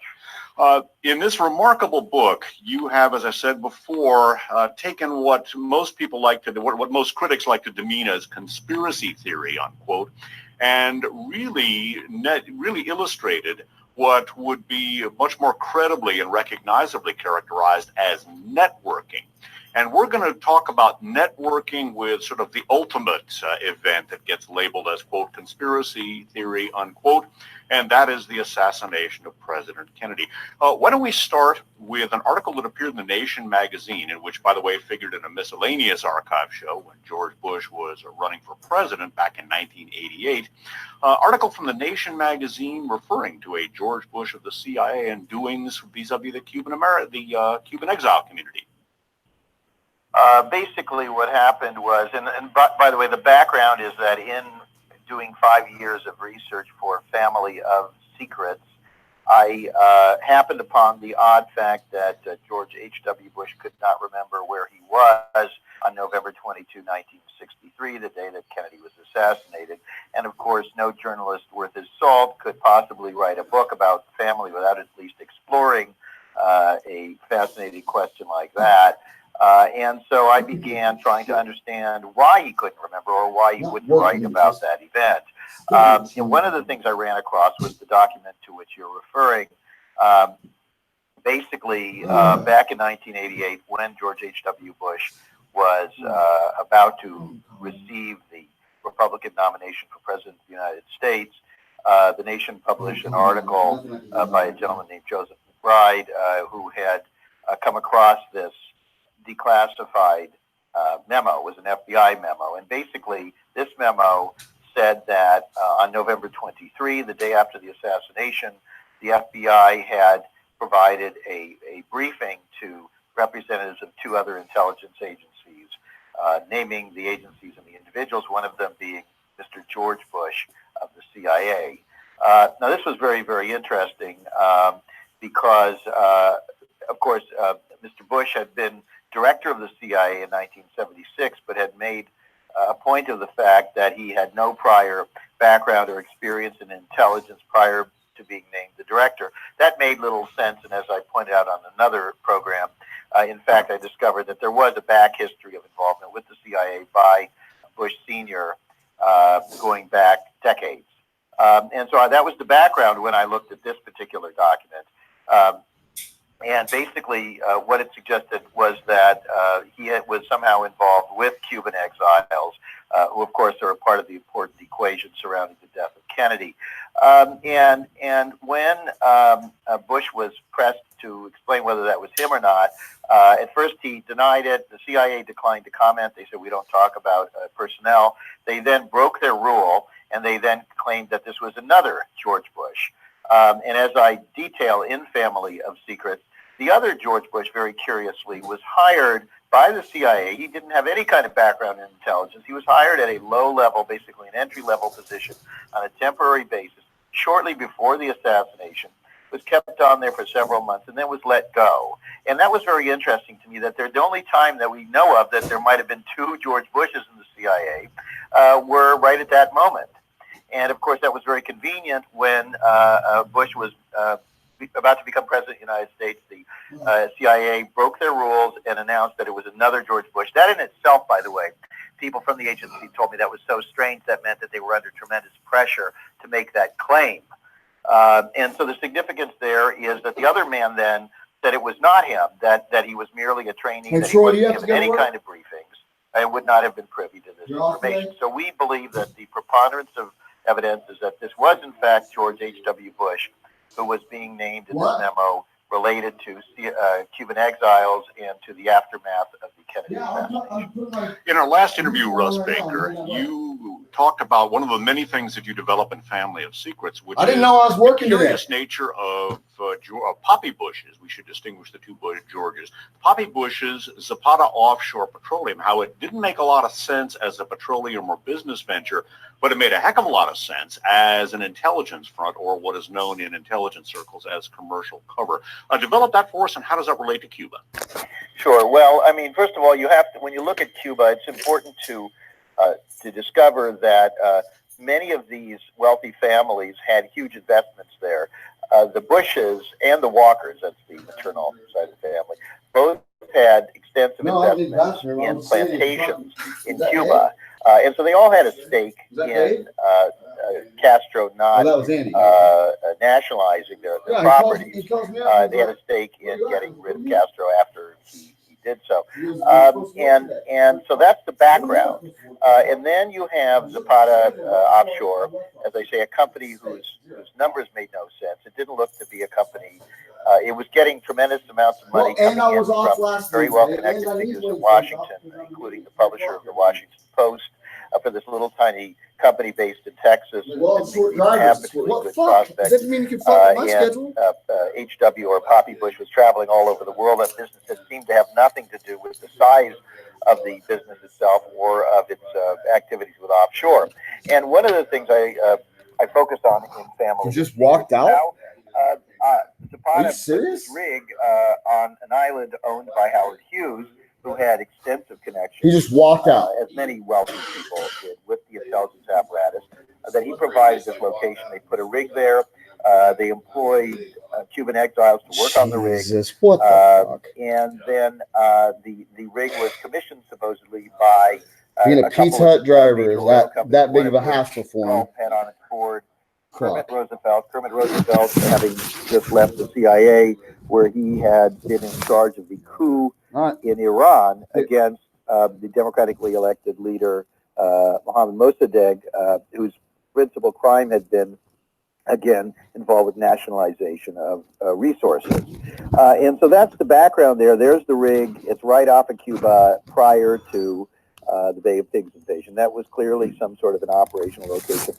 In this remarkable book, you have, as I said before, taken what most people like to, what most critics like to demean as conspiracy theory, unquote, and really illustrated what would be much more credibly and recognizably characterized as networking. And we're going to talk about networking with sort of the ultimate event that gets labeled as, quote, conspiracy theory, unquote, and that is the assassination of President Kennedy. Why don't we start with an article that appeared in The Nation magazine, in which, by the way, figured in a miscellaneous archive show when George Bush was running for president back in 1988. Article from The Nation magazine referring to a George Bush of the CIA and doings vis-a-vis the Cuban exile community. Basically what happened was, and by the way, the background is that in doing 5 years of research for Family of Secrets, I happened upon the odd fact that George H.W. Bush could not remember where he was on November 22, 1963, the day that Kennedy was assassinated. And of course, no journalist worth his salt could possibly write a book about family without at least exploring a fascinating question like that. And so I began trying to understand why he couldn't remember or why he wouldn't write about that event. And one of the things I ran across was the document to which you're referring. Basically, back in 1988, when George H.W. Bush was about to receive the Republican nomination for President of the United States, The Nation published an article by a gentleman named Joseph McBride, who had come across this declassified memo. It was an FBI memo, and basically this memo said that on November 23, the day after the assassination, the FBI had provided a briefing to representatives of two other intelligence agencies, naming the agencies and the individuals, one of them being Mr. George Bush of the CIA. Now this was very, very interesting because, of course, Mr. Bush had been director of the CIA in 1976, but had made a point of the fact that he had no prior background or experience in intelligence prior to being named the director. That made little sense, and as I pointed out on another program, in fact, I discovered that there was a back history of involvement with the CIA by Bush Sr. Going back decades. And so that was the background when I looked at this particular document. And basically, what it suggested was that he was somehow involved with Cuban exiles, who, of course, are a part of the important equation surrounding the death of Kennedy. And when Bush was pressed to explain whether that was him or not, at first he denied it. The CIA declined to comment. They said, we don't talk about personnel. They then broke their rule, and they then claimed that this was another George Bush. And as I detail in Family of Secrets, the other George Bush, very curiously, was hired by the CIA. He didn't have any kind of background in intelligence. He was hired at a low level, basically an entry-level position on a temporary basis shortly before the assassination, was kept on there for several months, and then was let go. And that was very interesting to me, that the only time that we know of that there might have been two George Bushes in the CIA were right at that moment. And, of course, that was very convenient when Bush was about to become president of the United States. The CIA broke their rules and announced that it was another George Bush. That in itself, by the way, people from the agency told me that was so strange. That meant that they were under tremendous pressure to make that claim. And so the significance there is that the other man then said it was not him, that he was merely a trainee, that he wasn't given any kind of briefings, and would not have been privy to this information. So we believe that the preponderance of evidence is that this was, in fact, George H.W. Bush, who was being named in this memo related to Cuban exiles and to the aftermath of the Kennedy assassination. In our last interview, Russ Baker, you talked about one of the many things that you develop in Family of Secrets, which I didn't is know I was working the today. curious nature of poppy bushes. We should distinguish the two Georges. Poppy bushes, Zapata offshore petroleum, how it didn't make a lot of sense as a petroleum or business venture, but it made a heck of a lot of sense as an intelligence front, or what is known in intelligence circles as commercial cover. Develop that for us, and how does that relate to Cuba? Sure. Well, I mean, first of all, you have to, when you look at Cuba, it's important to discover that many of these wealthy families had huge investments there. The Bushes and the Walkers, that's the maternal side of the family, both had extensive investments in plantations in Cuba. And so they all had a stake in Castro not nationalizing their properties. They had a stake in getting rid of Castro after he did so. And so that's the background. And then you have Zapata offshore, as I say, a company whose numbers made no sense. It didn't look to be a company. It was getting tremendous amounts of money coming in from very well-connected figures in Washington, including the publisher of the Washington Post, for this little tiny company based in Texas. H.W. or Poppy Bush was traveling all over the world. That business that seemed to have nothing to do with the size of the business itself or of its activities with offshore. And one of the things I focused on in Family. You just walked out? Zapata Are you serious? put this rig on an island owned by Howard Hughes, who had extensive connections. He just walked out. As many wealthy people did with the intelligence apparatus, that he provided this location. They put a rig there. They employed Cuban exiles to work on the rig. What the fuck? And then the rig was commissioned supposedly by being a Pizza Hut driver is that big of a hassle for him. Had on its board Kermit Roosevelt, having just left the CIA, where he had been in charge of the coup in Iran against the democratically elected leader Mohammad Mossadegh, whose principal crime had been, again, involved with nationalization of resources. And so that's the background there. There's the rig. It's right off of Cuba prior to the Bay of Pigs invasion. That was clearly some sort of an operational location.